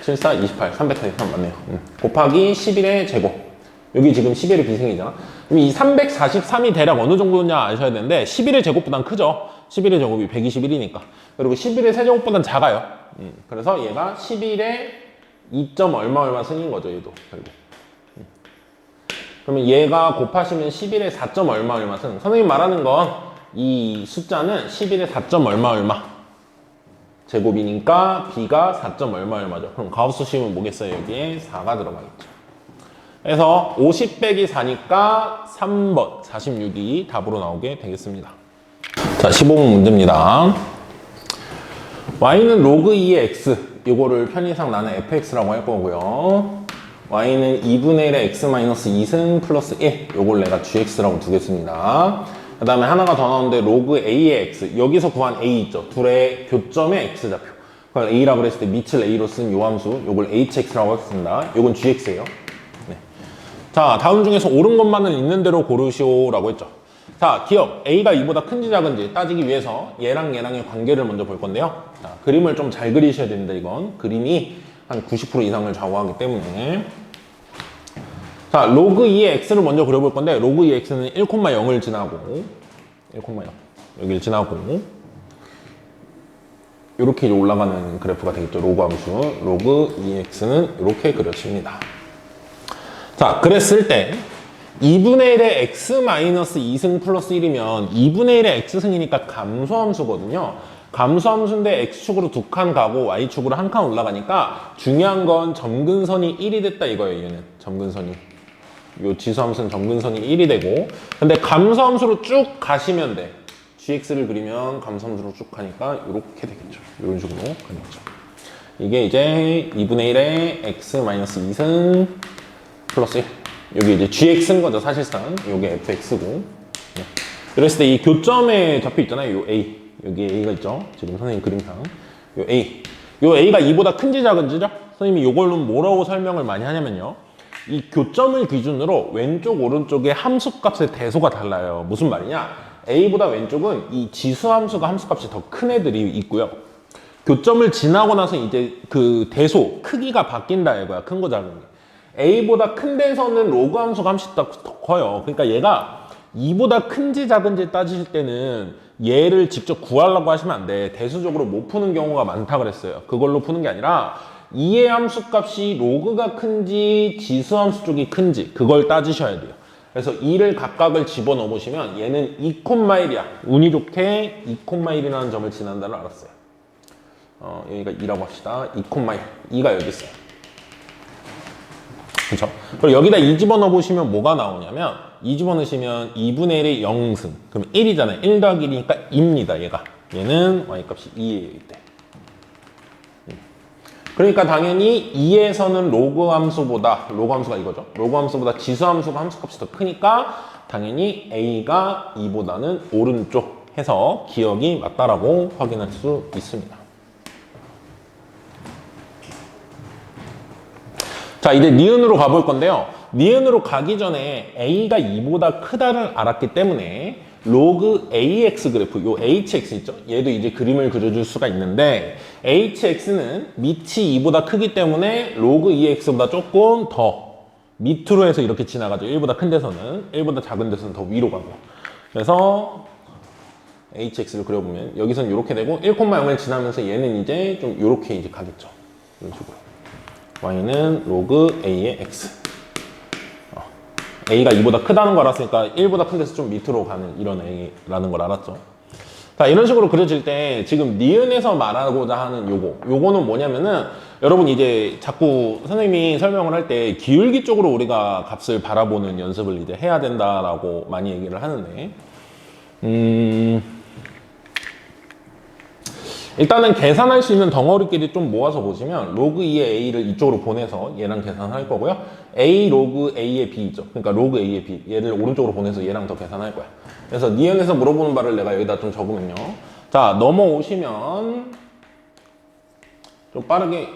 7, 4, 28 343 맞네요. 곱하기 11의 제곱. 여기 지금 11의 비승이잖아. 그럼 이 343이 대략 어느 정도냐 아셔야 되는데 11의 제곱보단 크죠. 11의 제곱이 121이니까. 그리고 11의 세제곱보단 작아요. 그래서 얘가 11의 2점 얼마 승인 거죠. 얘도 결국. 그러면 얘가 곱하시면 11의 4점 얼마 승. 선생님 말하는 건 이 숫자는 11의 4점 얼마 제곱이니까 B가 4점 얼마죠. 그럼 가우스 씌우면 뭐겠어요? 여기에 4가 들어가겠죠. 그래서 50 빼기 4니까 3번 46이 답으로 나오게 되겠습니다. 자, 15번 문제입니다. y는 로그 2의 x, 이거를 편의상 나는 fx라고 할 거고요. y는 2분의 1의 x-2승 플러스 1, 요걸 내가 gx라고 두겠습니다. 그 다음에 하나가 더 나오는데 로그 a의 x, 여기서 구한 a 있죠. 둘의 교점의 x좌표. 그걸 a라고 그랬을 때 밑을 a로 쓴 요 함수, 요걸 hx라고 하겠습니다. 요건 gx예요. 네. 자, 다음 중에서 옳은 것만은 있는 대로 고르시오라고 했죠. 자, 기억 a가 2보다 큰지 작은지 따지기 위해서 얘랑 얘랑의 관계를 먼저 볼 건데요. 자, 그림을 좀 잘 그리셔야 됩니다. 이건 그림이 한 90% 이상을 좌우하기 때문에. 자, 로그 2의 x를 먼저 그려볼 건데 로그 2의 x는 1,0을 지나고 1,0 여기를 지나고 이렇게 올라가는 그래프가 되겠죠. 로그 함수 로그 2의 x는 이렇게 그려집니다. 자, 그랬을 때 2분의 1의 x-2승 플러스 1이면 2분의 1의 x승이니까 감소함수거든요. 감소함수인데 x축으로 2칸 가고 y축으로 1칸 올라가니까 중요한 건 점근선이 1이 됐다 이거예요. 얘는 점근선이. 요 지수함수는 점근선이 1이 되고, 근데 감소함수로 쭉 가시면 돼. gx를 그리면 감소함수로 쭉 가니까 이렇게 되겠죠. 이런 식으로 가겠죠. 이게 이제 2분의 1의 x-2승 플러스 1. 여기 이제 gx인 거죠, 사실상. 요게 fx고. 네. 이랬을 때 이 교점의 좌표 있잖아요. 요 a. 여기 a가 있죠. 지금 선생님 그림상. 요 a. 요 a가 2보다 큰지 작은지죠? 선생님이 요걸로 뭐라고 설명을 많이 하냐면요. 이 교점을 기준으로 왼쪽, 오른쪽의 함수값의 대소가 달라요. 무슨 말이냐? a보다 왼쪽은 이 지수함수가 함수값이 더 큰 애들이 있고요. 교점을 지나고 나서 이제 그 대소, 크기가 바뀐다 이거야. 큰 거 작은 게. a보다 큰 데서는 로그 함수가 함수가 더 커요. 그러니까 얘가 2보다 큰지 작은지 따지실 때는 얘를 직접 구하려고 하시면 안 돼. 대수적으로 못 푸는 경우가 많다 그랬어요. 그걸로 푸는 게 아니라 2의 함수값이 로그가 큰지 지수함수 쪽이 큰지 그걸 따지셔야 돼요. 그래서 2를 각각을 집어넣어 보시면 얘는 2,1이야. 운이 좋게 2,1이라는 점을 지난다를 알았어요. 여기가 2라고 합시다. 2,1. 2가 여기 있어요. 그렇죠? 그리고 여기다 2 집어넣어 보시면 뭐가 나오냐면 2 집어넣으시면 2분의 1의 0승. 그럼 1이잖아요. 1 더하기 1이니까 2입니다. 얘가. 얘는 y값이 2예요. 이때. 그러니까 당연히 2에서는 로그 함수보다, 로그 함수가 이거죠. 로그 함수보다 지수 함수가 함수값이 더 크니까 당연히 a가 2보다는 오른쪽 해서 기억이 맞다라고 확인할 수 있습니다. 자, 이제 니은으로 가볼 건데요. 니은으로 가기 전에 a가 2보다 크다를 알았기 때문에 로그 ax 그래프, 요 hx 있죠? 얘도 이제 그림을 그려줄 수가 있는데 hx는 밑이 2보다 크기 때문에 로그 2x보다 조금 더 밑으로 해서 이렇게 지나가죠. 1보다 큰 데서는, 1보다 작은 데서는 더 위로 가고. 그래서 hx를 그려보면 여기서는 이렇게 되고 1,0을 지나면서 얘는 이제 좀 이렇게 이제 가겠죠. 이런 식으로. y는 로그 a의 x. a가 2보다 크다는 걸 알았으니까 1보다 큰 데서 좀 밑으로 가는 이런 a라는 걸 알았죠. 자, 이런 식으로 그려질 때 지금 니은에서 말하고자 하는 요거는 뭐냐면은 여러분 이제 자꾸 선생님이 설명을 할 때 기울기 쪽으로 우리가 값을 바라보는 연습을 이제 해야 된다라고 많이 얘기를 하는데 일단은 계산할 수 있는 덩어리끼리 좀 모아서 보시면 로그 2의 a를 이쪽으로 보내서 얘랑 계산할 거고요. a 로그 a의 b 있죠. 그러니까 로그 a의 b 얘를 오른쪽으로 보내서 얘랑 더 계산할 거야. 그래서 니은에서 물어보는 바를 내가 여기다 좀 적으면요. 자, 넘어오시면 좀 빠르게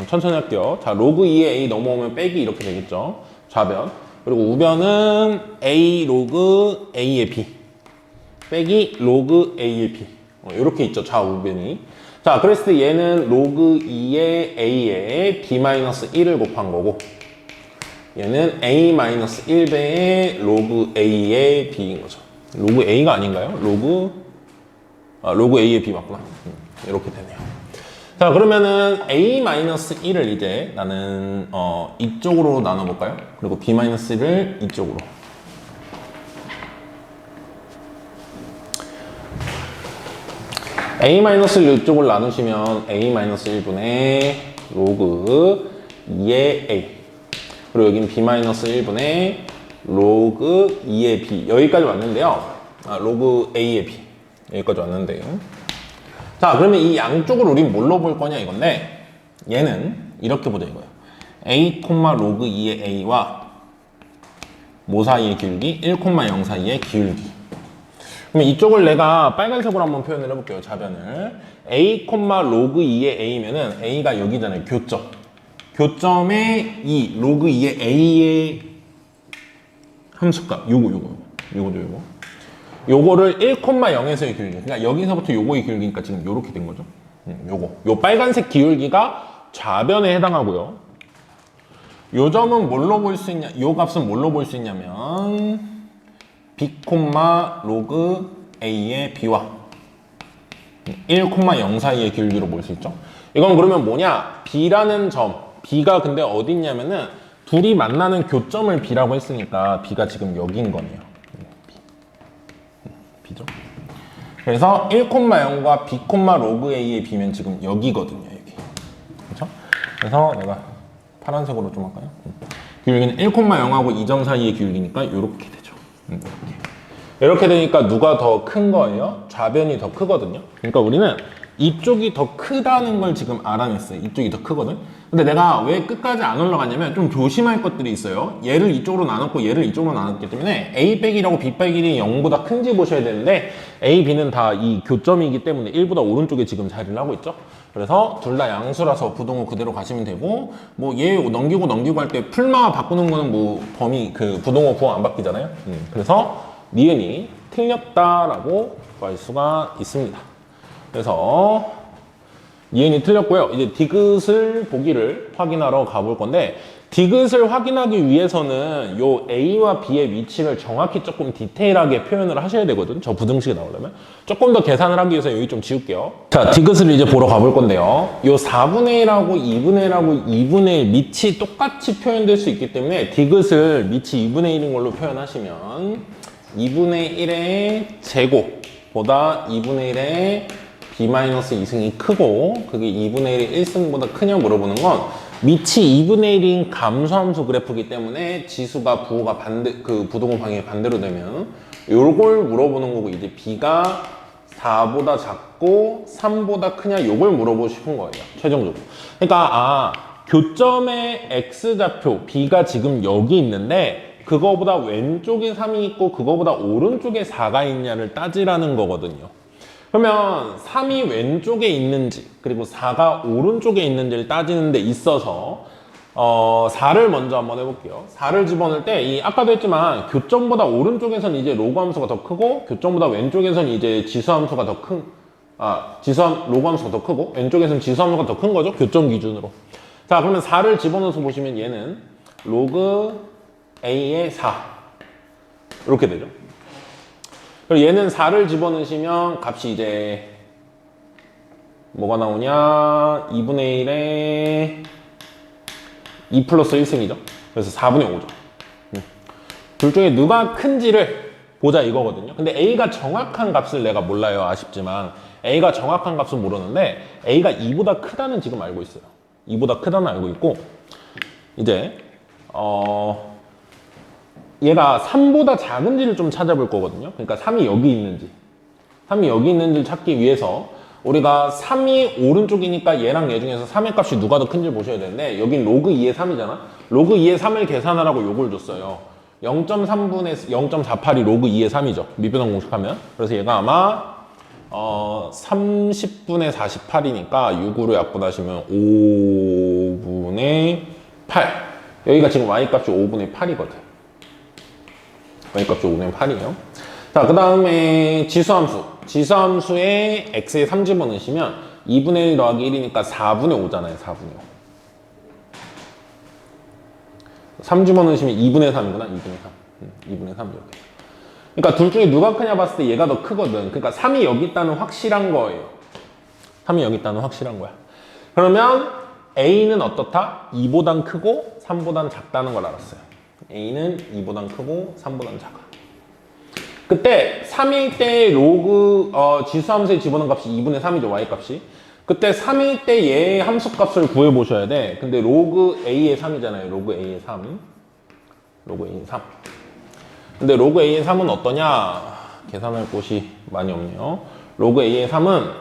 천천히 할게요. 자, 로그 2의 a 넘어오면 빼기 이렇게 되겠죠. 좌변. 그리고 우변은 a 로그 a의 b 빼기 로그 a의 b 이렇게 있죠. 좌우변이. 자, 그랬을 때 얘는 로그 2의 a에 b-1을 곱한 거고 얘는 a-1배의 로그 a의 b인 거죠. 로그 a가 아닌가요? 로그 a의 b 맞구나. 이렇게 되네요. 자, 그러면은 a-1을 이제 나는 이쪽으로 나눠볼까요? 그리고 b-1을 이쪽으로. a-를 이쪽을 나누시면 a-1분의 로그 2의 a 그리고 여긴 b-1분의 로그 2의 b 여기까지 왔는데요. 로그 a의 b 여기까지 왔는데요. 자, 그러면 이 양쪽을 우린 뭘로 볼 거냐 이건데 얘는 이렇게 보자 이거예요. a, 로그 2의 a와 뭐 사이의 기울기? 1,0 사이의 기울기. 그럼 이쪽을 내가 빨간색으로 한번 표현을 해볼게요. 좌변을. a, 로그 2의 a면은 a가 여기잖아요. 교점. 교점에 이 로그 2의 a의 함수값. 요거를 1,0에서의 기울기. 그러니까 여기서부터 요거의 기울기니까 지금 요렇게 된 거죠. 요 빨간색 기울기가 좌변에 해당하고요. 요 점은 뭘로 볼 수 있냐? 요 값은 뭘로 볼 수 있냐면 b, 로그 a의 b와 1,0 사이의 기울기로 볼 수 있죠. 이건 그러면 뭐냐? b라는 점, b가 근데 어디 있냐면은 둘이 만나는 교점을 b라고 했으니까 b가 지금 여기인 거네요. b죠. 그래서 1,0과 b, 로그 a의 b면 지금 여기거든요. 여기. 그렇죠? 그래서 내가 파란색으로 좀 할까요? 기울기는 1,0하고 2점 사이의 기울기니까 이렇게 되죠. 이렇게 되니까 누가 더 큰 거예요? 좌변이 더 크거든요. 그러니까 우리는 이쪽이 더 크다는 걸 지금 알아냈어요. 이쪽이 더 크거든. 근데 내가 왜 끝까지 안 올라갔냐면 좀 조심할 것들이 있어요. 얘를 이쪽으로 나눴고 얘를 이쪽으로 나눴기 때문에 a 빼기라고 b 빼기는 0보다 큰지 보셔야 되는데 a, b는 다 이 교점이기 때문에 1보다 오른쪽에 지금 자리를 하고 있죠. 그래서 둘 다 양수라서 부동호 그대로 가시면 되고 뭐 얘 넘기고 할 때 풀마 바꾸는 거는 뭐 범위 그 부동호 부호 안 바뀌잖아요. 그래서 니은이 틀렸다라고 할 수가 있습니다. 그래서 니은이 틀렸고요. 이제 디귿을 보기를 확인하러 가볼 건데 디귿을 확인하기 위해서는 요 A와 B의 위치를 정확히 조금 디테일하게 표현을 하셔야 되거든. 저 부등식이 나오려면. 조금 더 계산을 하기 위해서 여기 좀 지울게요. 자, 디귿을 이제 보러 가볼 건데요. 요 4분의 1하고 2분의 1하고 2분의 1 밑이 똑같이 표현될 수 있기 때문에 디귿을 밑이 2분의 1인 걸로 표현하시면 2분의 1의 제곱보다 2분의 1의 b-2승이 크고 그게 2분의 1의 1승보다 크냐 물어보는 건 밑이 2분의 1인 감소함수 그래프이기 때문에 지수가 부호가 그 부동호 방향이 반대로 되면 요걸 물어보는 거고 이제 b가 4보다 작고 3보다 크냐 요걸 물어보고 싶은 거예요. 최종적으로. 그러니까 교점의 x좌표 b가 지금 여기 있는데 그거보다 왼쪽에 3이 있고 그거보다 오른쪽에 4가 있냐를 따지라는 거거든요. 그러면 3이 왼쪽에 있는지 그리고 4가 오른쪽에 있는지를 따지는 데 있어서 4를 먼저 한번 해볼게요. 4를 집어넣을 때 이 아까도 했지만 교점보다 오른쪽에선 이제 로그 함수가 더 크고 교점보다 왼쪽에선 이제 지수 함수가 더 큰 로그 함수가 더 크고 왼쪽에선 지수 함수가 더 큰 거죠. 교점 기준으로. 자, 그러면 4를 집어넣어서 보시면 얘는 로그 a의 4 이렇게 되죠. 그리고 얘는 4를 집어넣으시면 값이 이제 뭐가 나오냐 2분의 1에 2 플러스 1승이죠. 그래서 4분의 5죠. 둘 중에 누가 큰지를 보자 이거거든요. 근데 A가 정확한 값을 내가 몰라요. 아쉽지만 A가 정확한 값은 모르는데 A가 2보다 크다는 지금 알고 있어요. 2보다 크다는 알고 있고 이제 얘가 3보다 작은지를 좀 찾아볼 거거든요. 그러니까 3이 여기 있는지를 찾기 위해서 우리가 3이 오른쪽이니까 얘랑 얘 중에서 3의 값이 누가 더 큰지 보셔야 되는데 여긴 로그 2의 3이잖아. 로그 2의 3을 계산하라고 요걸 줬어요. 0.3분의 0.48이 로그 2의 3이죠. 미분한 공식하면. 그래서 얘가 아마 30분의 48이니까 6으로 약분하시면 5분의 8. 여기가 지금 y값이 5분의 8이거든. y값이 5분의 8이에요. 자, 그 다음에 지수함수. 지수함수에 x에 3 집어넣으시면 2분의 1 더하기 1이니까 4분의 5잖아요. 4분의 5. 3 집어넣으시면 2분의 3이구나. 2분의 3. 2분의 3 이렇게. 그러니까 둘 중에 누가 크냐 봤을 때 얘가 더 크거든. 그러니까 3이 여기 있다는 확실한 거예요. 3이 여기 있다는 확실한 거야. 그러면 A는 어떻다? 2보단 크고 3보단 작다는 걸 알았어요. A는 2보단 크고 3보단 작아. 그때 3일 때 로그 지수함수에 집어넣은 값이 2분의 3이죠. y값이. 그때 3일 때 얘의 함수값을 구해보셔야 돼. 근데 로그 A의 3이잖아요. 로그 A의 3. 로그 A의 3. 근데 로그 A의 3은 어떠냐? 계산할 곳이 많이 없네요. 로그 A의 3은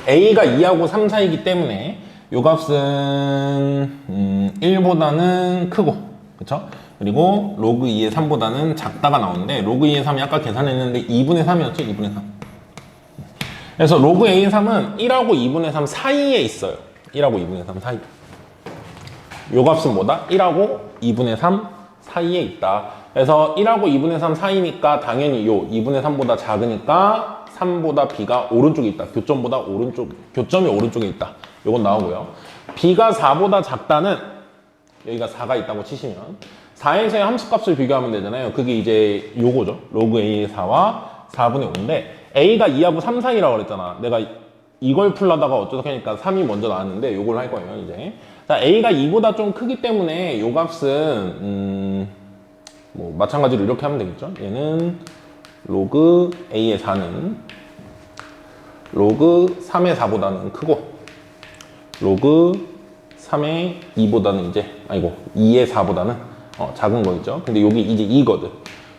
A가 2하고 3 사이이기 때문에 요 값은 1보다는 크고, 그쵸? 그리고 로그 2의 3보다는 작다가 나오는데 로그 2의 3이 아까 계산했는데 2분의 3이었죠? 2분의 3. 그래서 로그 A의 3은 1하고 2분의 3 사이에 있어요. 1하고 2분의 3 사이. 요 값은 뭐다? 1하고 2분의 3 사이에 있다. 그래서 1하고 2분의 3 사이니까 당연히 요 2분의 3보다 작으니까 3보다 B가 오른쪽에 있다. 교점이 오른쪽에 있다. 요건 나오고요. B가 4보다 작다는 여기가 4가 있다고 치시면 4에서의 함수값을 비교하면 되잖아요. 그게 이제 요거죠. 로그 A의 4와 4분의 5인데 A가 2하고 3 사이라고 그랬잖아. 내가 이걸 풀려다가 어쩌다 하니까 3이 먼저 나왔는데 요걸 할 거예요. 이제 자, A가 2보다 좀 크기 때문에 요 값은 뭐 마찬가지로 이렇게 하면 되겠죠. 얘는 로그 A의 4는 로그 3의 4보다는 크고 로그 3의 2보다는 이제 2의 4보다는 작은 거 있죠. 근데 여기 이제 2거든.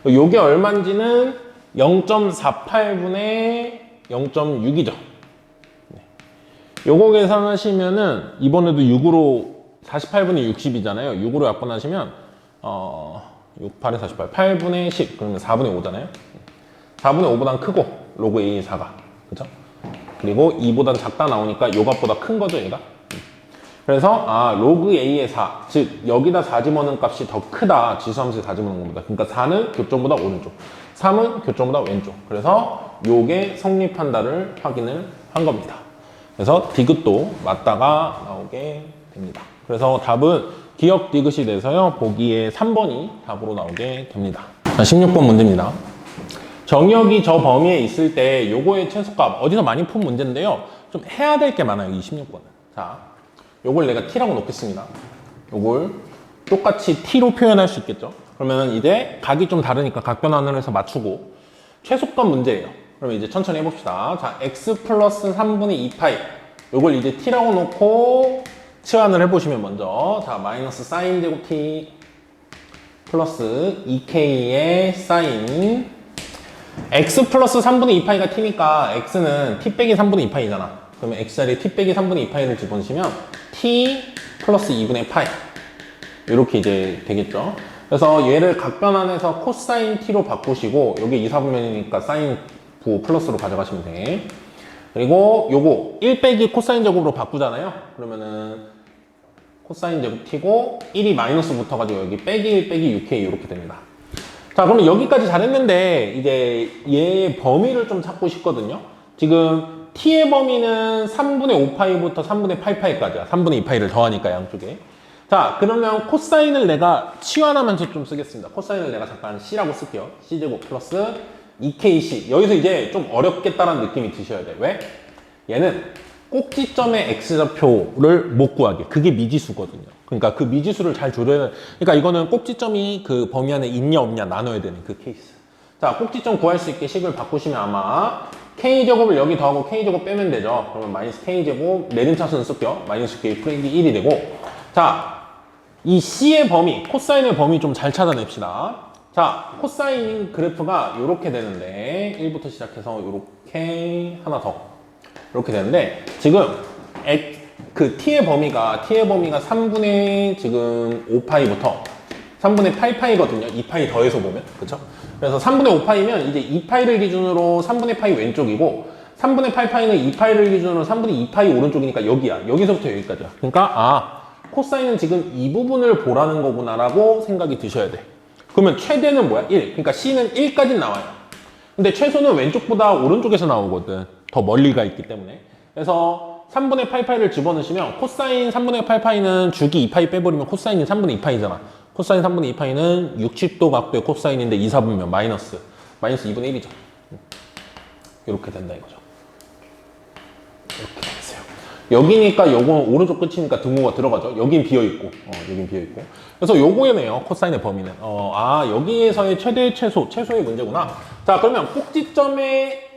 요게 얼마인지는 0.48분의 0.6이죠. 요거 계산하시면은 이번에도 6으로 48분의 60이잖아요. 6으로 약분하시면 6, 8에 48, 8분의 10 그러면 4분의 5잖아요. 4분의 5보단 크고 로그 A의 4가 그죠? 그리고 2보단 작다 나오니까 요 값보다 큰 거죠 얘가. 그래서 로그 A의 4, 즉 여기다 4 집어넣은 값이 더 크다. 지수함수에 4 집어넣은 것보다. 그러니까 4는 교점보다 오른쪽, 3은 교점보다 왼쪽. 그래서 요게 성립한다를 확인을 한 겁니다. 그래서 디귿도 맞다가 나오게 됩니다. 그래서 답은 기억 디귿이 돼서요. 보기에 3번이 답으로 나오게 됩니다. 자, 16번 문제입니다. 정역이 저 범위에 있을 때 요거의 최소값 어디서 많이 푼 문제인데요. 좀 해야 될 게 많아요. 이 16번은. 자, 요걸 내가 t라고 놓겠습니다. 요걸 똑같이 t로 표현할 수 있겠죠. 그러면 이제 각이 좀 다르니까 각 변환을 해서 맞추고 최소값 문제예요. 그러면 이제 천천히 해봅시다. 자, x 플러스 3분의 2파이 요걸 이제 t라고 놓고 치환을 해보시면 먼저 자, 마이너스 사인 제곱 t 플러스 2k의 사인 x 플러스 3분의 2파이가 t니까 x는 t 빼기 3분의 2파이잖아. 그러면 x 자리에 t 빼기 3분의 2파이를 집어넣으시면 t 플러스 2분의 파이 이렇게 이제 되겠죠. 그래서 얘를 각변환해서 코사인 t로 바꾸시고 여기 2, 4분면이니까 사인 부 플러스로 가져가시면 돼. 그리고 요거 1 빼기 코사인 제곱으로 바꾸잖아요. 그러면은 코사인 제곱 t고 1이 마이너스 붙어가지고 여기 빼기 1 빼기 6k 이렇게 됩니다. 자, 그러면 여기까지 잘했는데 이제 얘의 범위를 좀 찾고 싶거든요. 지금 t의 범위는 3분의 5파이부터 3분의 8파이까지야. 3분의 2파이를 더하니까 양쪽에. 자, 그러면 코사인을 내가 치환하면서 좀 쓰겠습니다. 코사인을 내가 잠깐 c라고 쓸게요. c제곱 플러스 2kc. 여기서 이제 좀 어렵겠다라는 느낌이 드셔야 돼요. 왜? 얘는 꼭지점의 x좌표를 못 구하게. 그게 미지수거든요. 그러니까 그 미지수를 잘 조절해야 돼. 그러니까 이거는 꼭지점이 그 범위 안에 있냐 없냐 나눠야 되는 그 케이스. 자, 꼭지점 구할 수 있게 식을 바꾸시면 아마 k제곱을 여기 더하고 k제곱 빼면 되죠. 그러면 마이너스 k제곱 내림차순 쓸게요. 마이너스 k 프레임이 1이 되고 자, 이 c의 범위, 코사인의 범위 좀 잘 찾아냅시다. 자, 코사인 그래프가 이렇게 되는데 1부터 시작해서 이렇게 하나 더 이렇게 되는데 지금 그 t의 범위가 3분의 지금 5파이부터 3분의 8파이거든요. 2파이 더해서 보면 그쵸? 그래서 3분의 5파이면 이제 2파이를 기준으로 3분의 파이 왼쪽이고 3분의 8파이는 2파이를 기준으로 3분의 2파이 오른쪽이니까 여기야. 여기서부터 여기까지야. 그러니까 코사인은 지금 이 부분을 보라는 거구나라고 생각이 드셔야 돼. 그러면 최대는 뭐야? 1. 그러니까 C는 1까지 나와요. 근데 최소는 왼쪽보다 오른쪽에서 나오거든. 더 멀리 가 있기 때문에. 그래서 3분의 8파이를 집어넣으시면 코사인 3분의 8파이는 주기 2파이 빼버리면 코사인이 3분의 2파이잖아. 코사인 3분의 2파이는 60도 각도의 코사인인데 2, 4분면 마이너스 2분의 1이죠. 이렇게 된다 이거죠. 이렇게 되세요. 여기니까 요건 오른쪽 끝이니까 등호가 들어가죠. 여긴 비어있고, 여긴 비어있고. 그래서 요거네요. 코사인의 범위는. 여기에서의 최대 최소의 문제구나. 자, 그러면 꼭지점의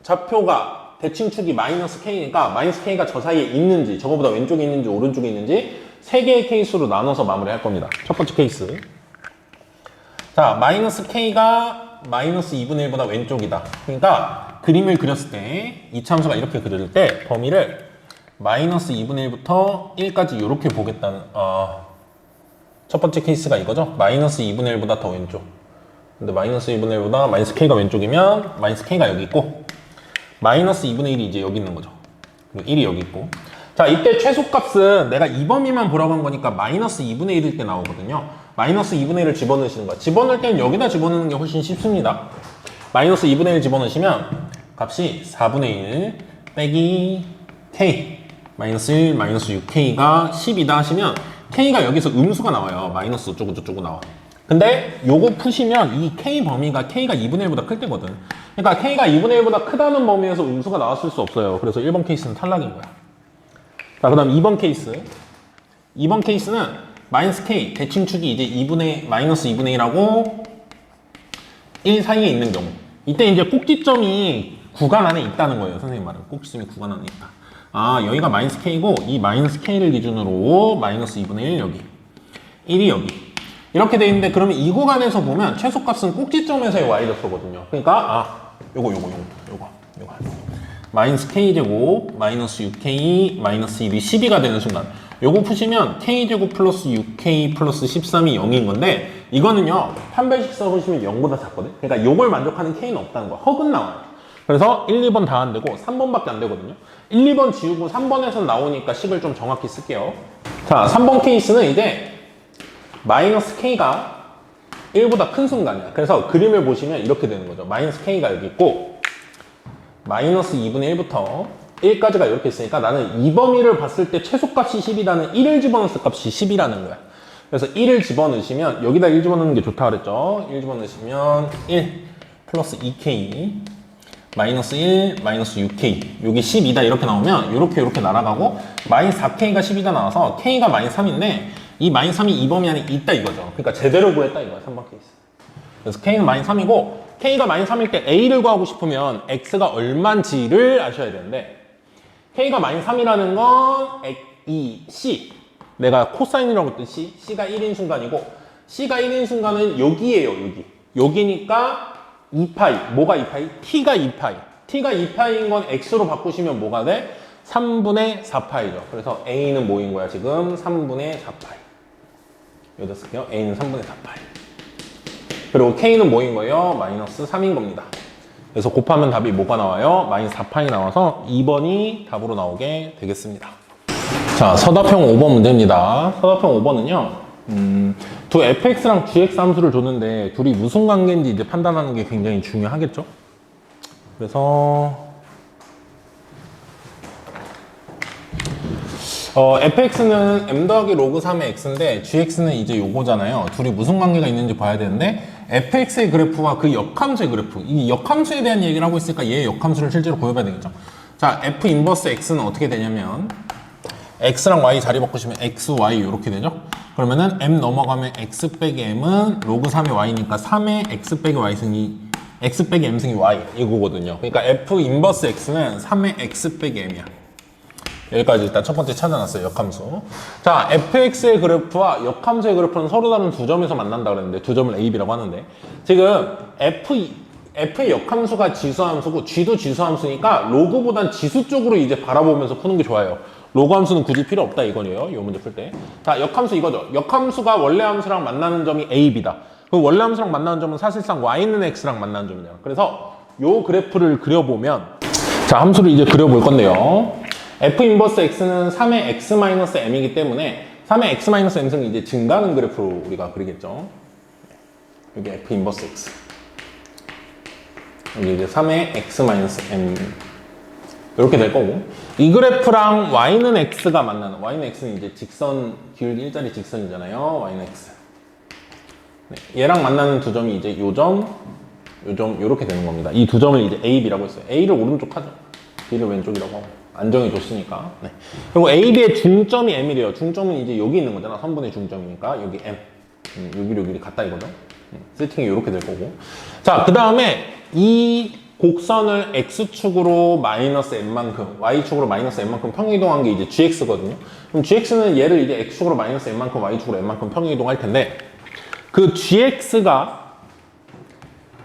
좌표가 대칭축이 마이너스 K니까 마이너스 K가 저 사이에 있는지, 저거보다 왼쪽에 있는지, 오른쪽에 있는지 세 개의 케이스로 나눠서 마무리할 겁니다. 첫 번째 케이스. 자, 마이너스 K가 마이너스 2분의 1보다 왼쪽이다. 그러니까 그림을 그렸을 때, 이 참수가 이렇게 그릴 때 범위를 마이너스 2분의 1부터 1까지 이렇게 보겠다는, 첫 번째 케이스가 이거죠. 마이너스 2분의 1보다 더 왼쪽. 근데 마이너스 2분의 1보다 마이너스 K가 왼쪽이면 마이너스 K가 여기 있고, 마이너스 2분의 1이 이제 여기 있는 거죠. 그리고 1이 여기 있고. 자, 이때 최소값은 내가 이 범위만 보라고 한 거니까 마이너스 2분의 1일 때 나오거든요. 마이너스 2분의 1을 집어넣으시는 거야. 집어넣을 때는 여기다 집어넣는 게 훨씬 쉽습니다. 마이너스 2분의 1 집어넣으시면 값이 4분의 1 빼기 K 마이너스 1 마이너스 6K가 10이다 하시면 K가 여기서 음수가 나와요. 마이너스 어쩌고 저쩌고 나와. 근데 요거 푸시면 이 K 범위가 K가 2분의 1보다 클 때거든. 그러니까 K가 2분의 1보다 크다는 범위에서 음수가 나왔을 수 없어요. 그래서 1번 케이스는 탈락인 거야. 자, 그 다음 2번 케이스. 2번 케이스는 마이너스 K, 대칭축이 이제 마이너스 2분의 1하고 1 사이에 있는 경우. 이때 이제 꼭지점이 구간 안에 있다는 거예요. 선생님 말은. 꼭지점이 구간 안에 있다. 여기가 마이너스 K고, 이 마이너스 K를 기준으로 마이너스 2분의 1 여기. 1이 여기. 이렇게 돼 있는데, 그러면 이 구간에서 보면 최소값은 꼭지점에서의 y좌표거든요. 그러니까, 요거. 마이너스 K제곱, 마이너스 6K, 마이너스 1이 12가 되는 순간. 요거 푸시면 K제곱 플러스 6K 플러스 13이 0인 건데, 이거는요, 판별식 써보시면 0보다 작거든? 그러니까 요걸 만족하는 K는 없다는 거야. 헉은 나와요. 그래서 1, 2번 다 안 되고 3번밖에 안 되거든요. 1, 2번 지우고 3번에서 나오니까 식을 좀 정확히 쓸게요. 자, 3번 케이스는 이제 마이너스 K가 1보다 큰 순간이야. 그래서 그림을 보시면 이렇게 되는 거죠. 마이너스 K가 여기 있고 마이너스 2분의 1부터 1까지가 이렇게 있으니까 나는 이 범위를 봤을 때 최소값이 10이라는 1을 집어넣었을 값이 10이라는 거야. 그래서 1을 집어넣으시면 여기다 1 집어넣는 게 좋다 그랬죠. 1 집어넣으시면 1 플러스 2K 마이너스 1 마이너스 6K 여기 12다 이렇게 나오면 이렇게 날아가고 마이너스 4K가 12다 나와서 K가 마이너스 3인데 이 마이너스 3이 이 범위 안에 있다 이거죠. 그러니까 제대로 구했다 이거야. 3번 케이스. 그래서 K는 마이너스 3이고 K가 마이너스 3일 때 A를 구하고 싶으면 X가 얼마인지를 아셔야 되는데 K가 마이너스 3이라는 건 이 C 내가 코사인이라고 했던 C가 1인 순간이고 C가 1인 순간은 여기에요. 여기니까 2파이 뭐가 2파이? T가 2파이 T가 2파이인 건 X로 바꾸시면 뭐가 돼? 3분의 4파이죠. 그래서 A는 뭐인 거야 지금? 3분의 4파이 여기다 쓸게요. A는 3분의 4파이 그리고 K는 뭐인 거예요? 마이너스 3인 겁니다. 그래서 곱하면 답이 뭐가 나와요? 마이너스 4파이 나와서 2번이 답으로 나오게 되겠습니다. 자, 서답형 5번 문제입니다. 서답형 5번은요, 두 fx랑 gx 함수를 줬는데 둘이 무슨 관계인지 이제 판단하는 게 굉장히 중요하겠죠? 그래서 fx는 m 더하기 로그 3의 x인데 gx는 이제 요거잖아요. 둘이 무슨 관계가 있는지 봐야 되는데 fx의 그래프와 그 역함수의 그래프 이 역함수에 대한 얘기를 하고 있으니까 얘의 역함수를 실제로 구해봐야 되겠죠. 자, f 인버스 x는 어떻게 되냐면 x랑 y 자리 바꾸시면 x, y 이렇게 되죠. 그러면은 m 넘어가면 x 빼기 m은 로그 3의 y니까 3의 x 빼기 y 승이 x 빼기 m 승이 y 이거거든요. 그러니까 f 인버스 x는 3의 x 빼기 m이야. 여기까지 일단 첫 번째 찾아놨어요. 역함수. 자, fx의 그래프와 역함수의 그래프는 서로 다른 두 점에서 만난다 그랬는데 두 점을 a, b라고 하는데 지금 f의 역함수가 지수함수고 g도 지수함수니까 로그보단 지수 쪽으로 이제 바라보면서 푸는 게 좋아요. 로그 함수는 굳이 필요 없다 이거예요. 이 문제 풀 때. 자, 역함수 이거죠. 역함수가 원래 함수랑 만나는 점이 a, b다. 그럼 원래 함수랑 만나는 점은 사실상 y는 x랑 만나는 점이잖아. 그래서 요 그래프를 그려보면 자, 함수를 이제 그려볼 건데요. f 인버스 x는 3의 x-m이기 때문에 3의 x-m은 이제 증가하는 그래프로 우리가 그리겠죠. 여기 f 인버스 x. 여기 이제 3의 x-m. 이렇게 될 거고. 이 그래프랑 y는 x가 만나는, y는 x는 이제 직선, 기울기 일자리 직선이잖아요. y는 x. 네, 얘랑 만나는 두 점이 이제 요 점, 요렇게 되는 겁니다. 이 두 점을 이제 a, b라고 했어요. a를 오른쪽 하죠. b를 왼쪽이라고 하고. 안정이 줬으니까. 네. 그리고 a, b의 중점이 m이래요. 중점은 이제 여기 있는 거잖아. 선분의 중점이니까. 여기 m. 여기 같다 이거죠. 세팅이 이렇게 될 거고. 자, 그 다음에 이 곡선을 x축으로 마이너스 m만큼, y축으로 마이너스 m만큼 평행이동한 게 이제 gx거든요. 그럼 gx는 얘를 이제 x축으로 마이너스 m만큼, y축으로 m만큼 평행이동할 텐데 그 gx가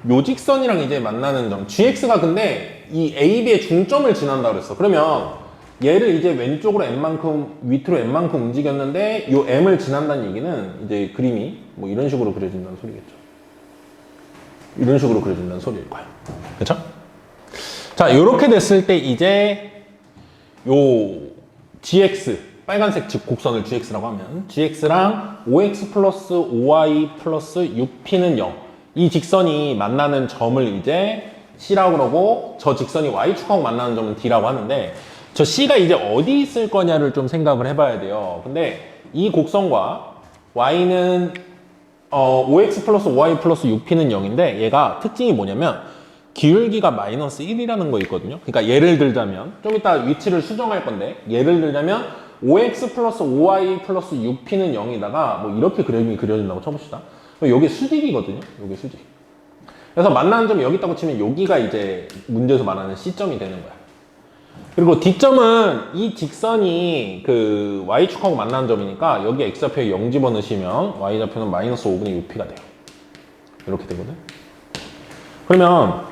요 직선이랑 이제 만나는 점, gx가 근데 이 a, b의 중점을 지난다 그랬어. 그러면 얘를 이제 왼쪽으로 m만큼, 밑으로 m만큼 움직였는데 요 m을 지난다는 얘기는 이제 그림이 뭐 이런 식으로 그려진다는 소리겠죠. 이런 식으로 그려진다는 소리일 거야. 그쵸? 자, 요렇게 됐을 때 이제 요 gx, 빨간색 즉 곡선을 gx라고 하면 gx랑 5x 플러스 5y 플러스 6p는 0. 이 직선이 만나는 점을 이제 c라고 그러고 저 직선이 y축하고 만나는 점은 d라고 하는데 저 c가 이제 어디 있을 거냐를 좀 생각을 해봐야 돼요. 근데 이 곡선과 y는 5x 플러스 5y 플러스 6p는 0인데 얘가 특징이 뭐냐면 기울기가 마이너스 1이라는 거 있거든요. 그러니까 예를 들자면 좀 이따 위치를 수정할 건데 예를 들자면 5x 플러스 5y 플러스 6p는 0이다가 뭐 이렇게 그림이 그려진다고 쳐봅시다. 여기 수직이거든요. 여기 수직. 그래서 만나는 점이 여기 있다고 치면 여기가 이제 문제에서 말하는 C점이 되는 거야. 그리고 D점은 이 직선이 그 Y축하고 만나는 점이니까 여기 X좌표에 0 집어넣으시면 Y좌표는 마이너스 5분의 6P가 돼요. 이렇게 되거든. 그러면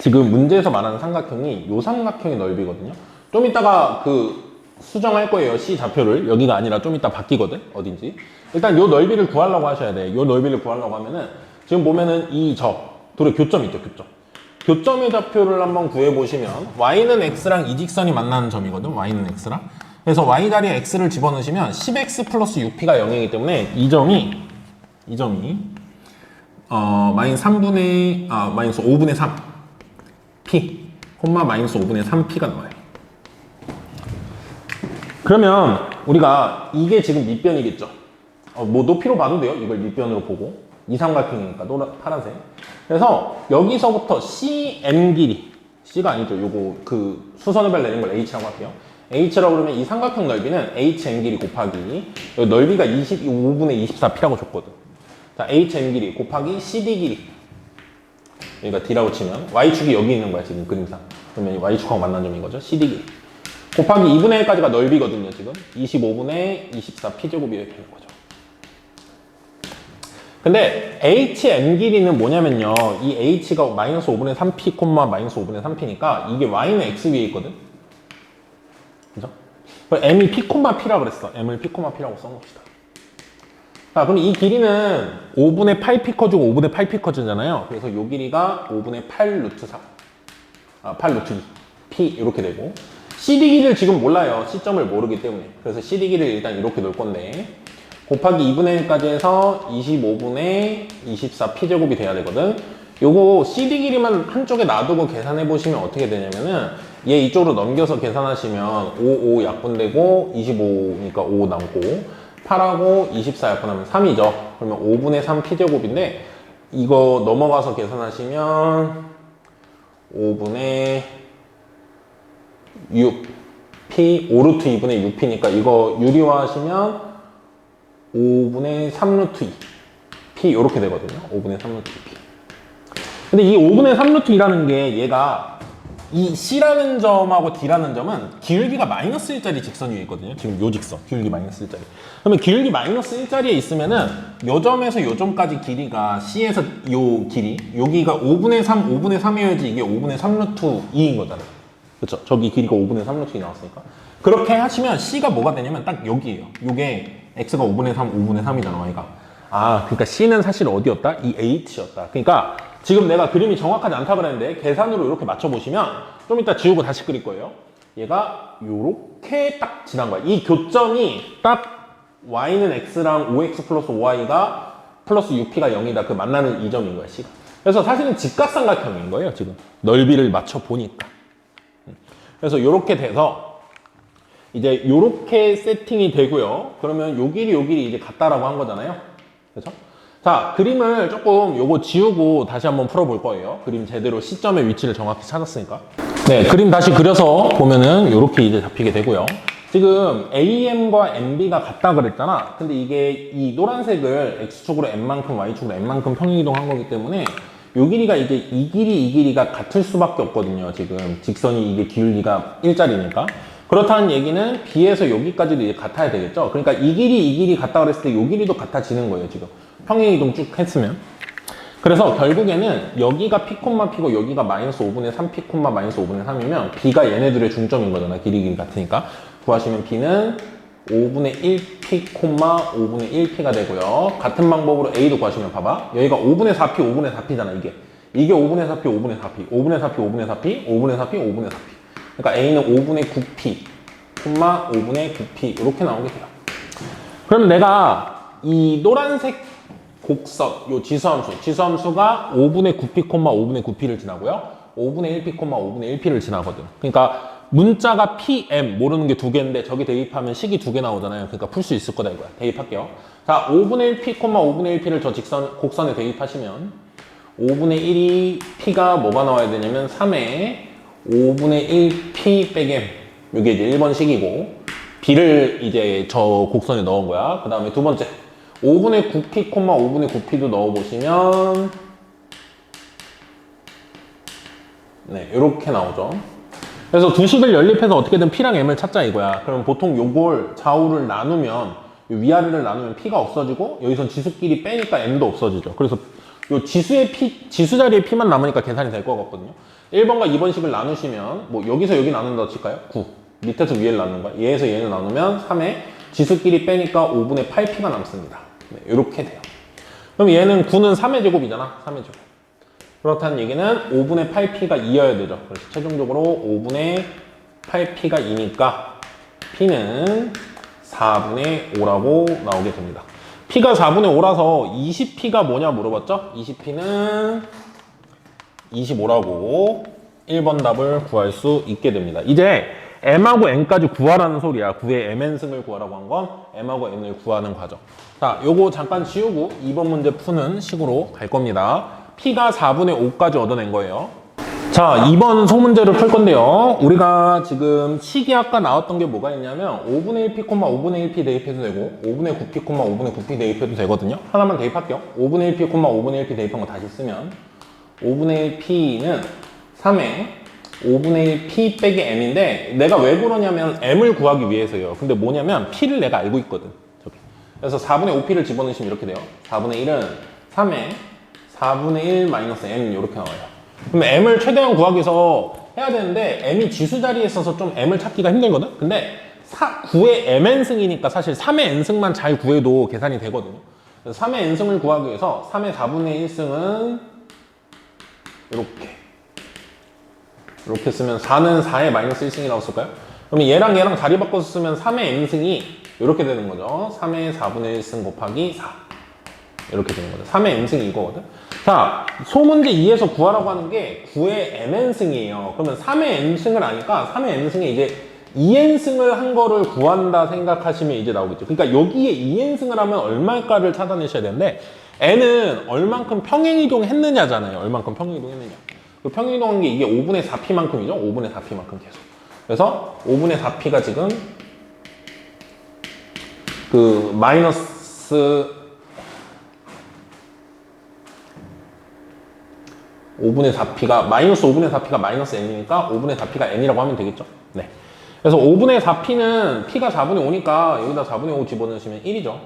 지금 문제에서 말하는 삼각형이 요 삼각형의 넓이거든요. 좀 이따가 그 수정할 거예요. C 좌표를. 여기가 아니라 좀 이따 바뀌거든. 어딘지. 일단 요 넓이를 구하려고 하셔야 돼. 요 넓이를 구하려고 하면은 지금 보면은 이 둘의 교점 있죠. 교점. 교점의 좌표를 한번 구해보시면 y는 x랑 이 직선이 만나는 점이거든. y는 x랑. 그래서 y 자리에 x를 집어넣으시면 10x 플러스 6p가 0이기 때문에 이 점이 마이너스 5분의 3 p 콤마 마이너스 5분의 3p가 나와요. 그러면 우리가 이게 지금 밑변이겠죠. 뭐 높이로 봐도 돼요. 이걸 밑변으로 보고 이 삼각형이니까 파란색. 그래서 여기서부터 CM 길이, C가 아니죠. 요거 그 수선을 내는 걸 H라고 할게요. H라고 그러면 이 삼각형 넓이는 HM 길이 곱하기 넓이가 25분의 24P라고 줬거든. 자, HM 길이 곱하기 CD 길이. 여기가 D라고 치면 Y축이 여기 있는 거야 지금 그림상. 그러면 Y축하고 만난 점인 거죠. CD 길이. 곱하기 2분의 1까지가 넓이거든요, 지금. 25분의 24P제곱이 이렇게 되는 거죠. 근데 HM 길이는 뭐냐면요. 이 H가 마이너스 5분의 3P, 마이너스 5분의 3P니까 이게 Y는 X 위에 있거든? 그죠? M이 P, P라고 그랬어. M을 P, P라고 써놓읍시다. 자, 그럼 이 길이는 5분의 8P 커즈고 5분의 8P 커즈잖아요. 그래서 이 길이가 5분의 8 루트 3. 8 루트 2. P 이렇게 되고. CD 길이를 지금 몰라요. C점을 모르기 때문에. 그래서 CD 길이를 일단 이렇게 놓을 건데 곱하기 2분의 1까지 해서 25분의 24P제곱이 돼야 되거든. 요거 CD 길이만 한쪽에 놔두고 계산해 보시면 어떻게 되냐면은 얘 이쪽으로 넘겨서 계산하시면 5 약분되고 25니까 5 남고 8하고 24 약분하면 3이죠. 그러면 5분의 3P제곱인데 이거 넘어가서 계산하시면 5분의 6P 5루트 2분의 6P니까 이거 유리화하시면 5분의 3루트 2 P 이렇게 되거든요. 5분의 3루트 2 P. 근데 이 5분의 3루트 2라는 게 얘가 이 C라는 점하고 D라는 점은 기울기가 마이너스 1짜리 직선 위에 있거든요. 지금 요 직선, 기울기 마이너스 1짜리. 그러면 기울기 마이너스 1짜리에 있으면은 요 점에서 요 점까지 길이가 C에서 요 길이, 여기가 5분의 3, 5분의 3이어야지 이게 5분의 3 루트 2인 거잖아요. 그쵸? 저기 길이가 5분의 3 루트 2 나왔으니까. 그렇게 하시면 C가 뭐가 되냐면 딱 여기에요. 요게 X가 5분의 3, 5분의 3이잖아, Y가. 아, 그러니까 C는 사실 어디였다? 이 H였다. 그러니까 지금 내가 그림이 정확하지 않다 그랬는데 계산으로 이렇게 맞춰보시면 좀 이따 지우고 다시 그릴 거예요. 얘가 요렇게 딱 지난 거야. 이 교점이 딱 Y는 X랑 5X 플러스 5Y가 플러스 6P가 0이다. 그 만나는 이 점인 거야, C가. 그래서 사실은 직각삼각형인 거예요, 지금. 넓이를 맞춰보니까. 그래서 요렇게 돼서 이제 요렇게 세팅이 되고요. 그러면 요 길이 이제 같다라고 한 거잖아요. 그렇죠? 자, 그림을 조금 요거 지우고 다시 한번 풀어볼 거예요. 그림 제대로 시점의 위치를 정확히 찾았으니까. 네, 그림 다시 그려서 보면은 요렇게 이제 잡히게 되고요. 지금 AM과 MB가 같다 그랬잖아. 근데 이게 이 노란색을 X축으로 M만큼, Y축으로 M만큼 평행이동한 거기 때문에 요 길이가 이제 이 길이가 같을 수밖에 없거든요. 지금 직선이 이게 기울기가 1짜리니까. 그렇다는 얘기는 B에서 여기까지도 이제 같아야 되겠죠. 그러니까 이 길이 같다 그랬을 때 이 길이도 같아지는 거예요, 지금. 평행이동 쭉 했으면. 그래서 결국에는 여기가 P, P고 여기가 마이너스 5분의 3 P, 마이너스 5분의 3이면 B가 얘네들의 중점인 거잖아. 길이 같으니까. 구하시면 B는 5분의 1P, 5분의 1P가 되고요. 같은 방법으로 A도 구하시면 봐봐. 여기가 5분의 4P, 5분의 4P잖아, 이게. 이게 5분의 4P, 5분의 4P, 5분의 4P, 5분의 4P, 5분의 4P, 5분의 4P. 그러니까 A는 5분의 9P, 5분의 9P 이렇게 나오게 돼요. 그럼 내가 이 노란색 곡선, 요 지수함수가 5분의 9P, 5분의 9P를 지나고요. 5분의 1P, 5분의 1P를 지나거든. 그러니까 문자가 PM, 모르는 게 두 개인데 저기 대입하면 식이 두 개 나오잖아요. 그러니까 풀 수 있을 거다 이거야. 대입할게요. 자, 5분의 1P, 5분의 1P를 저 곡선에 대입하시면 5분의 1이 P가 뭐가 나와야 되냐면 3에 5분의 1P 빼기 M. 이게 이제 1번 식이고 B를 이제 저 곡선에 넣은 거야. 그 다음에 두 번째 5분의 9P, 5분의 9P도 넣어보시면 네, 이렇게 나오죠. 그래서 두 식을 연립해서 어떻게든 P랑 M을 찾자 이거야. 그럼 보통 요걸 좌우를 나누면 위아래를 나누면 P가 없어지고 여기선 지수끼리 빼니까 M도 없어지죠. 그래서 요 지수의 지수 자리에 P만 남으니까 계산이 될 것 같거든요. 1번과 2번 식을 나누시면 뭐 여기서 여기 나눈다 칠까요? 9. 밑에서 위를 나누는 거야. 얘에서 얘는 나누면 3에 지수끼리 빼니까 5분의 8P가 남습니다. 네, 이렇게 돼요. 그럼 얘는 9는 3의 제곱이잖아. 3의 제곱. 그렇다는 얘기는 5분의 8P가 2여야 되죠. 그래서 최종적으로 5분의 8P가 2니까 P는 4분의 5라고 나오게 됩니다. P가 4분의 5라서 20P가 뭐냐 물어봤죠? 20P는 25라고 1번 답을 구할 수 있게 됩니다. 이제 M하고 N까지 구하라는 소리야. 9의 MN승을 구하라고 한 건 M하고 N을 구하는 과정. 자, 요거 잠깐 지우고 2번 문제 푸는 식으로 갈 겁니다. P가 4분의 5까지 얻어낸 거예요. 자, 2번 소문제를 풀 건데요. 우리가 지금 식이 아까 나왔던 게 뭐가 있냐면 5분의 1P, 5분의 1P 대입해도 되고 5분의 9P, 5분의 9P 대입해도 되거든요. 하나만 대입할게요. 5분의 1P, 5분의 1P 대입한 거 다시 쓰면 5분의 1P는 3에 5분의 1P 빼기 M인데 내가 왜 그러냐면 M을 구하기 위해서요. 근데 뭐냐면 P를 내가 알고 있거든. 저기. 그래서 4분의 5P를 집어넣으시면 이렇게 돼요. 4분의 1은 3에 4분의 1 마이너스 M 이렇게 나와요. 그럼 M을 최대한 구하기 위해서 해야 되는데 M이 지수 자리에 있어서 좀 M을 찾기가 힘들거든? 근데 9의 MN승이니까 사실 3의 N승만 잘 구해도 계산이 되거든요. 그래서 3의 N승을 구하기 위해서 3의 4분의 1승은 이렇게 쓰면 4는 4의 마이너스 1승이 나왔을까요? 그러면 얘랑 자리 바꿔서 쓰면 3의 N승이 이렇게 되는 거죠. 3의 4분의 1승 곱하기 4 이렇게 되는 거죠. 3의 N승이 이거거든. 자, 소문제 2에서 구하라고 하는 게 9의 MN승이에요. 그러면 3의 N승을 아니까 3의 N승에 이제 2N승을 한 거를 구한다 생각하시면 이제 나오겠죠. 그러니까 여기에 2N승을 하면 얼마일까를 찾아내셔야 되는데 N은 얼만큼 평행이동 했느냐잖아요. 얼만큼 평행이동 했느냐. 그 평행이동한 게 이게 5분의 4P만큼이죠. 5분의 4P만큼 계속. 그래서 5분의 4P가 지금 그 마이너스 5분의 4p가 마이너스 5분의 4p가 마이너스 n이니까 5분의 4p가 n이라고 하면 되겠죠. 네. 그래서 5분의 4p는 p가 4분의 5니까 여기다 4분의 5 집어넣으시면 1이죠.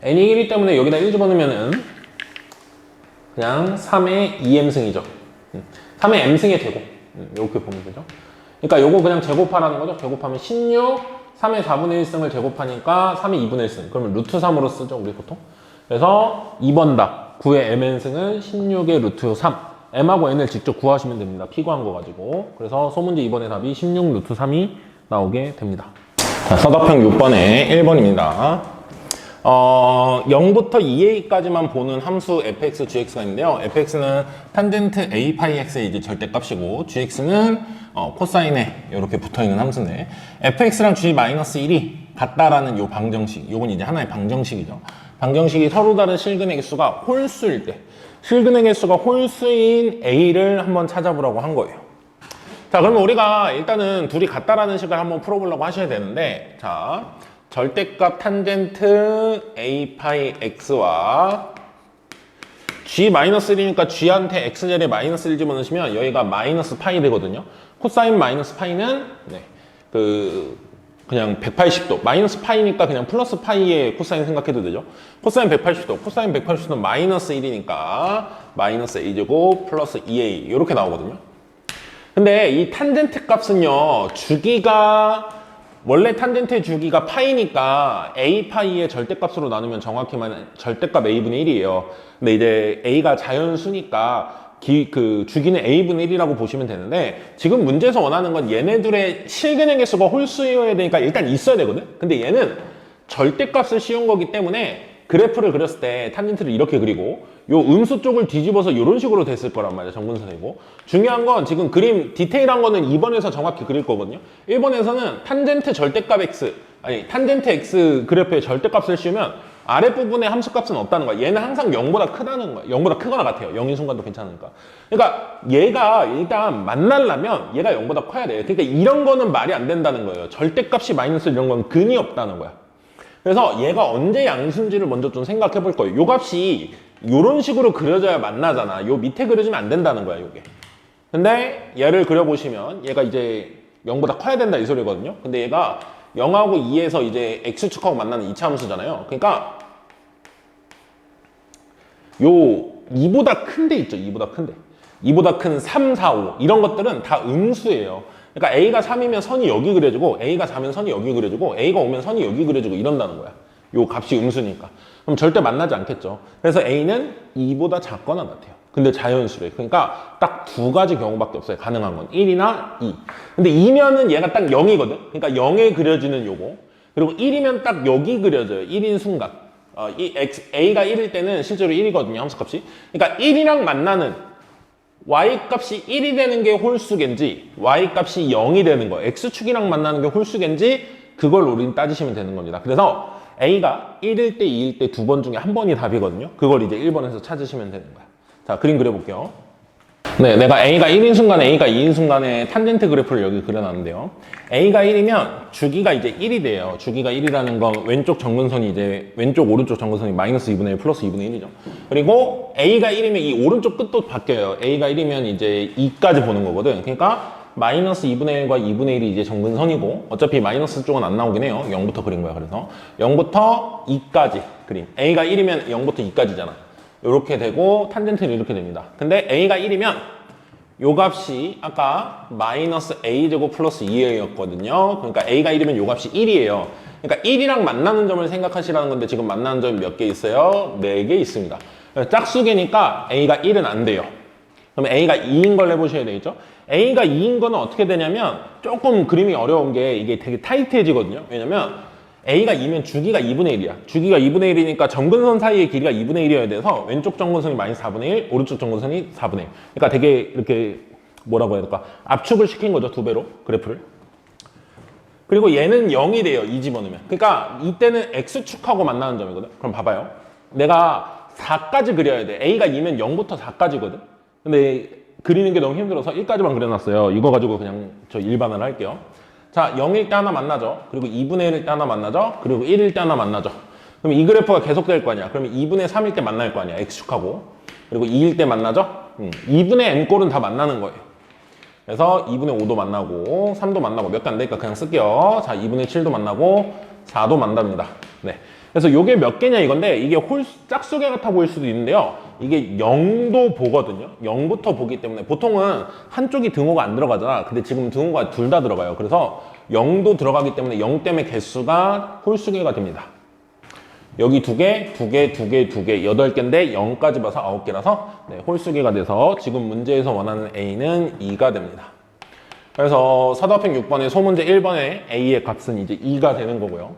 n이 1이기 때문에 여기다 1 집어넣으면은 그냥 3의 2m승이죠. 3의 m승의 제곱. 이렇게 보면 되죠. 그러니까 요거 그냥 제곱하라는 거죠. 제곱하면 16, 3의 4분의 1승을 제곱하니까 3의 2분의 1승. 그러면 루트 3으로 쓰죠, 우리 보통. 그래서 2번 답. 9의 mn승은 16의 루트 3. m하고 n을 직접 구하시면 됩니다. p 구한 거 가지고. 그래서 소문제 2번의 답이 16 루트 3이 나오게 됩니다. 자, 서답형 6번의 1번입니다. 0부터 2a까지만 보는 함수 fx, gx가 있는데요. fx는 탄젠트 a 파이 x의 이제 절대값이고, gx는 코사인에 이렇게 붙어있는 함수인데, fx랑 g-1이 같다라는 요 방정식, 요건 이제 하나의 방정식이죠. 방정식이 서로 다른 실근의 개수가 홀수일 때, 실근의 개수가 홀수인 a를 한번 찾아보라고 한 거예요. 자, 그러면 우리가 일단은 둘이 같다라는 식을 한번 풀어보려고 하셔야 되는데, 자, 절대값 탄젠트 a 파이 x와 g-1이니까 g한테 x제곱에 마이너스 1 집어넣으시면 여기가 마이너스 파이 되거든요. 코사인 마이너스 파이는 그냥 180도, 마이너스 파이니까 그냥 플러스 파이의 코사인 생각해도 되죠. 코사인 180도, 코사인 180도는 마이너스 1이니까 마이너스 a제곱 플러스 2a 이렇게 나오거든요. 근데 이 탄젠트 값은요, 주기가 원래 탄젠트의 주기가 파이니까 a 파이의 절대값으로 나누면 정확히 말하면 절대값 a분의 1이에요. 근데 이제 a가 자연수니까 주기는 a분의 1이라고 보시면 되는데, 지금 문제에서 원하는 건 얘네들의 실근의 개수가 홀수여야 되니까 일단 있어야 되거든. 근데 얘는 절대값을 씌운 거기 때문에 그래프를 그렸을 때 탄젠트를 이렇게 그리고 요 음수 쪽을 뒤집어서 이런 식으로 됐을 거란 말이야, 정근선이고. 중요한 건 지금 그림 디테일한 거는 2번에서 정확히 그릴 거거든요. 1번에서는 탄젠트 절대값 x, 아니 탄젠트 x 그래프의 절대값을 씌우면 아랫부분의 함수값은 없다는 거야. 얘는 항상 0보다 크다는 거야. 0보다 크거나 같아요. 0인 순간도 괜찮으니까. 그러니까 얘가 일단 만나려면 얘가 0보다 커야 돼요. 그러니까 이런 거는 말이 안 된다는 거예요. 절대값이 마이너스 이런 건 근이 없다는 거야. 그래서 얘가 언제 양수인지를 먼저 좀 생각해 볼 거예요. 요 값이 요런 식으로 그려져야 만나잖아. 요 밑에 그려지면 안 된다는 거야, 요게. 근데 얘를 그려보시면 얘가 이제 0보다 커야 된다 이 소리거든요. 근데 얘가 0하고 2에서 이제 x축하고 만나는 2차 함수잖아요. 그러니까 요 2보다 큰 데 있죠. 2보다 큰 데. 2보다 큰 3, 4, 5 이런 것들은 다 음수예요. 그러니까 a가 3이면 선이 여기 그려지고 a가 4면 선이 여기 그려지고 a가 5면 선이 여기 그려지고 이런다는 거야. 요 값이 음수니까. 그럼 절대 만나지 않겠죠. 그래서 a는 2보다 작거나 같아요. 근데 자연수래. 그러니까 딱 두 가지 경우밖에 없어요. 가능한 건 1이나 2. 근데 2면은 얘가 딱 0이거든. 그러니까 0에 그려지는 요거. 그리고 1이면 딱 여기 그려져요. 1인 순간. a가 1일 때는 실제로 1이거든요. 함수값이. 그러니까 1이랑 만나는 y값이 1이 되는 게 홀수겐지 y값이 0이 되는 거, x축이랑 만나는 게 홀수겐지 그걸 우리는 따지시면 되는 겁니다. 그래서 a가 1일 때, 2일 때 두 번 중에 한 번이 답이거든요. 그걸 이제 1번에서 찾으시면 되는 거야. 자, 그림 그려볼게요. 네, 내가 a가 1인 순간에 a가 2인 순간에 탄젠트 그래프를 여기 그려놨는데요. a가 1이면 주기가 이제 1이 돼요. 주기가 1이라는 건 왼쪽 정근선이 이제 왼쪽 오른쪽 정근선이 마이너스 2분의 1 플러스 2분의 1이죠. 그리고 a가 1이면 이 오른쪽 끝도 바뀌어요. a가 1이면 이제 2까지 보는 거거든. 그러니까 마이너스 2분의 1과 2분의 1이 이제 정근선이고, 어차피 마이너스 쪽은 안 나오긴 해요. 0부터 그린 거야. 그래서 0부터 2까지 그림. a가 1이면 0부터 2까지잖아. 이렇게 되고 탄젠트는 이렇게 됩니다. 근데 a가 1이면 요 값이 아까 마이너스 a제곱 플러스 2a였거든요. 그러니까 a가 1이면 요 값이 1이에요. 그러니까 1이랑 만나는 점을 생각하시라는 건데 지금 만나는 점이 몇 개 있어요? 4개 있습니다. 짝수개니까 a가 1은 안 돼요. 그럼 a가 2인 걸 해보셔야 되겠죠? a가 2인 거는 어떻게 되냐면 조금 그림이 어려운 게 이게 되게 타이트해지거든요. 왜냐면 a가 2면 주기가 2분의 1이야. 주기가 2분의 1이니까 정근선 사이의 길이가 2분의 1이어야 돼서 왼쪽 정근선이 마이너스 4분의 1, 오른쪽 정근선이 4분의 1. 그러니까 되게 이렇게 뭐라고 해야 될까? 압축을 시킨 거죠, 2배로 그래프를. 그리고 얘는 0이 돼요, 2 집어넣으면. 그러니까 이때는 x축하고 만나는 점이거든. 그럼 봐봐요. 내가 4까지 그려야 돼. a가 2면 0부터 4까지거든. 근데 그리는 게 너무 힘들어서 1까지만 그려놨어요. 이거 가지고 그냥 저 일반화를 할게요. 자, 0일 때 하나 만나죠. 그리고 2분의 1일 때 하나 만나죠. 그리고 1일 때 하나 만나죠. 그럼 이 그래프가 계속 될 거 아니야. 그러면 2분의 3일 때 만날 거 아니야. x축하고. 그리고 2일 때 만나죠? 2분의 n꼴은 다 만나는 거예요. 그래서 2분의 5도 만나고 3도 만나고 몇 개 안 되니까 그냥 쓸게요. 자, 2분의 7도 만나고 4도 만납니다. 네. 그래서 요게 몇 개냐 이건데 이게 짝수개 같아 보일 수도 있는데요. 이게 0도 보거든요. 0부터 보기 때문에 보통은 한쪽이 등호가 안 들어가잖아. 근데 지금 등호가 둘 다 들어가요. 그래서 0도 들어가기 때문에 0 때문에 개수가 홀수개가 됩니다. 여기 2개, 2개, 2개, 2개, 8개인데 0까지 봐서 9개라서 네, 홀수개가 돼서 지금 문제에서 원하는 A는 2가 됩니다. 그래서 사도합행 6번의 소문제 1번의 A의 값은 이제 2가 되는 거고요.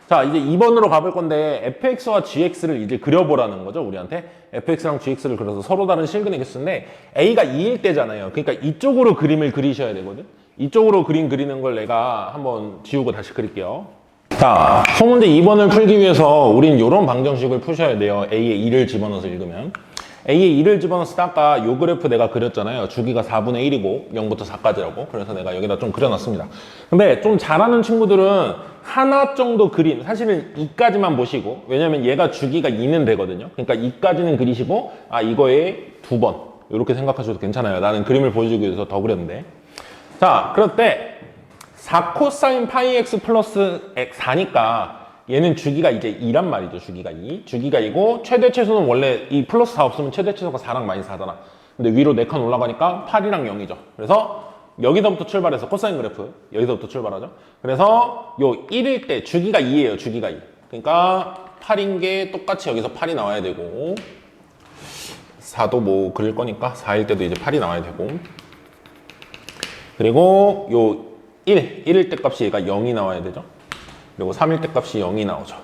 자, 이제 2번으로 가볼 건데 fx와 gx를 이제 그려보라는 거죠, 우리한테. fx랑 gx를 그려서 서로 다른 실근의 개수인데 A가 2일 때잖아요. 그러니까 이쪽으로 그림을 그리셔야 되거든. 이쪽으로 그림 그리는 걸 내가 한번 지우고 다시 그릴게요. 자, 소문제 2번을 풀기 위해서 우린 이런 방정식을 푸셔야 돼요. A에 2를 집어넣어서 읽으면. A에 2를 집어넣었을 때 아까 요 그래프 내가 그렸잖아요. 주기가 4분의 1이고 0부터 4까지라고. 그래서 내가 여기다 좀 그려놨습니다. 근데 좀 잘하는 친구들은 하나 정도 그림, 사실은 2까지만 보시고, 왜냐면 얘가 주기가 2는 되거든요. 그러니까 2까지는 그리시고, 아, 이거에 2번 이렇게 생각하셔도 괜찮아요. 나는 그림을 보여주기 위해서 더 그렸는데. 자, 그럴 때 4 코사인 파이 x 플러스 4니까 얘는 주기가 이제 2란 말이죠. 주기가 2. 주기가 2고 최대 최소는 원래 이 플러스 4 없으면 최대 최소가 4랑 마이너스 4잖아. 근데 위로 4칸 올라가니까 8이랑 0이죠. 그래서 여기서부터 출발해서 코사인 그래프 여기서부터 출발하죠. 그래서 요 1일 때 주기가 2예요. 주기가 2. 그러니까 8인 게 똑같이 여기서 8이 나와야 되고 4도 뭐 그릴 거니까 4일 때도 이제 8이 나와야 되고 그리고 요 1일 때 값이 얘가 0이 나와야 되죠. 그리고 3일 때 값이 0이 나오죠.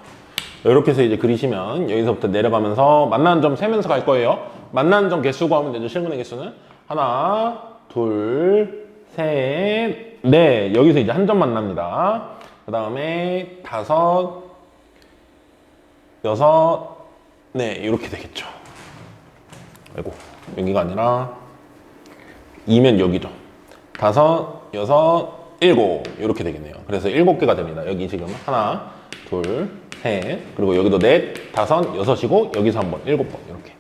이렇게 해서 이제 그리시면 여기서부터 내려가면서 만나는 점 세면서 갈 거예요. 만나는 점 개수 구하면 되죠. 실근의 개수는 하나, 둘, 셋, 넷. 여기서 이제 한 점 만납니다. 그 다음에 5, 6, 네, 이렇게 되겠죠. 아이고, 여기가 아니라 2면 여기죠. 5, 6, 7 이렇게 되겠네요. 그래서 7개가 됩니다. 여기 지금 하나, 둘, 셋, 그리고 여기도 넷, 5, 6이고 여기서 한 번, 7번 이렇게.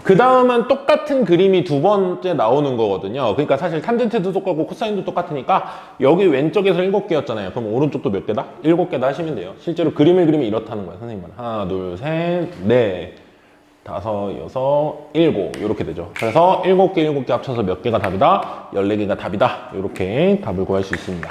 그 다음은 똑같은 그림이 두 번째 나오는 거거든요. 그러니까 사실 탄젠트도 똑같고 코사인도 똑같으니까 여기 왼쪽에서 7개였잖아요. 그럼 오른쪽도 몇 개다? 7개다 하시면 돼요. 실제로 그림을 그리면 이렇다는 거예요. 선생님은 하나, 둘, 셋, 넷, 5, 6, 7 이렇게 되죠. 그래서 7개 합쳐서 몇 개가 답이다? 14개가 답이다. 이렇게 답을 구할 수 있습니다.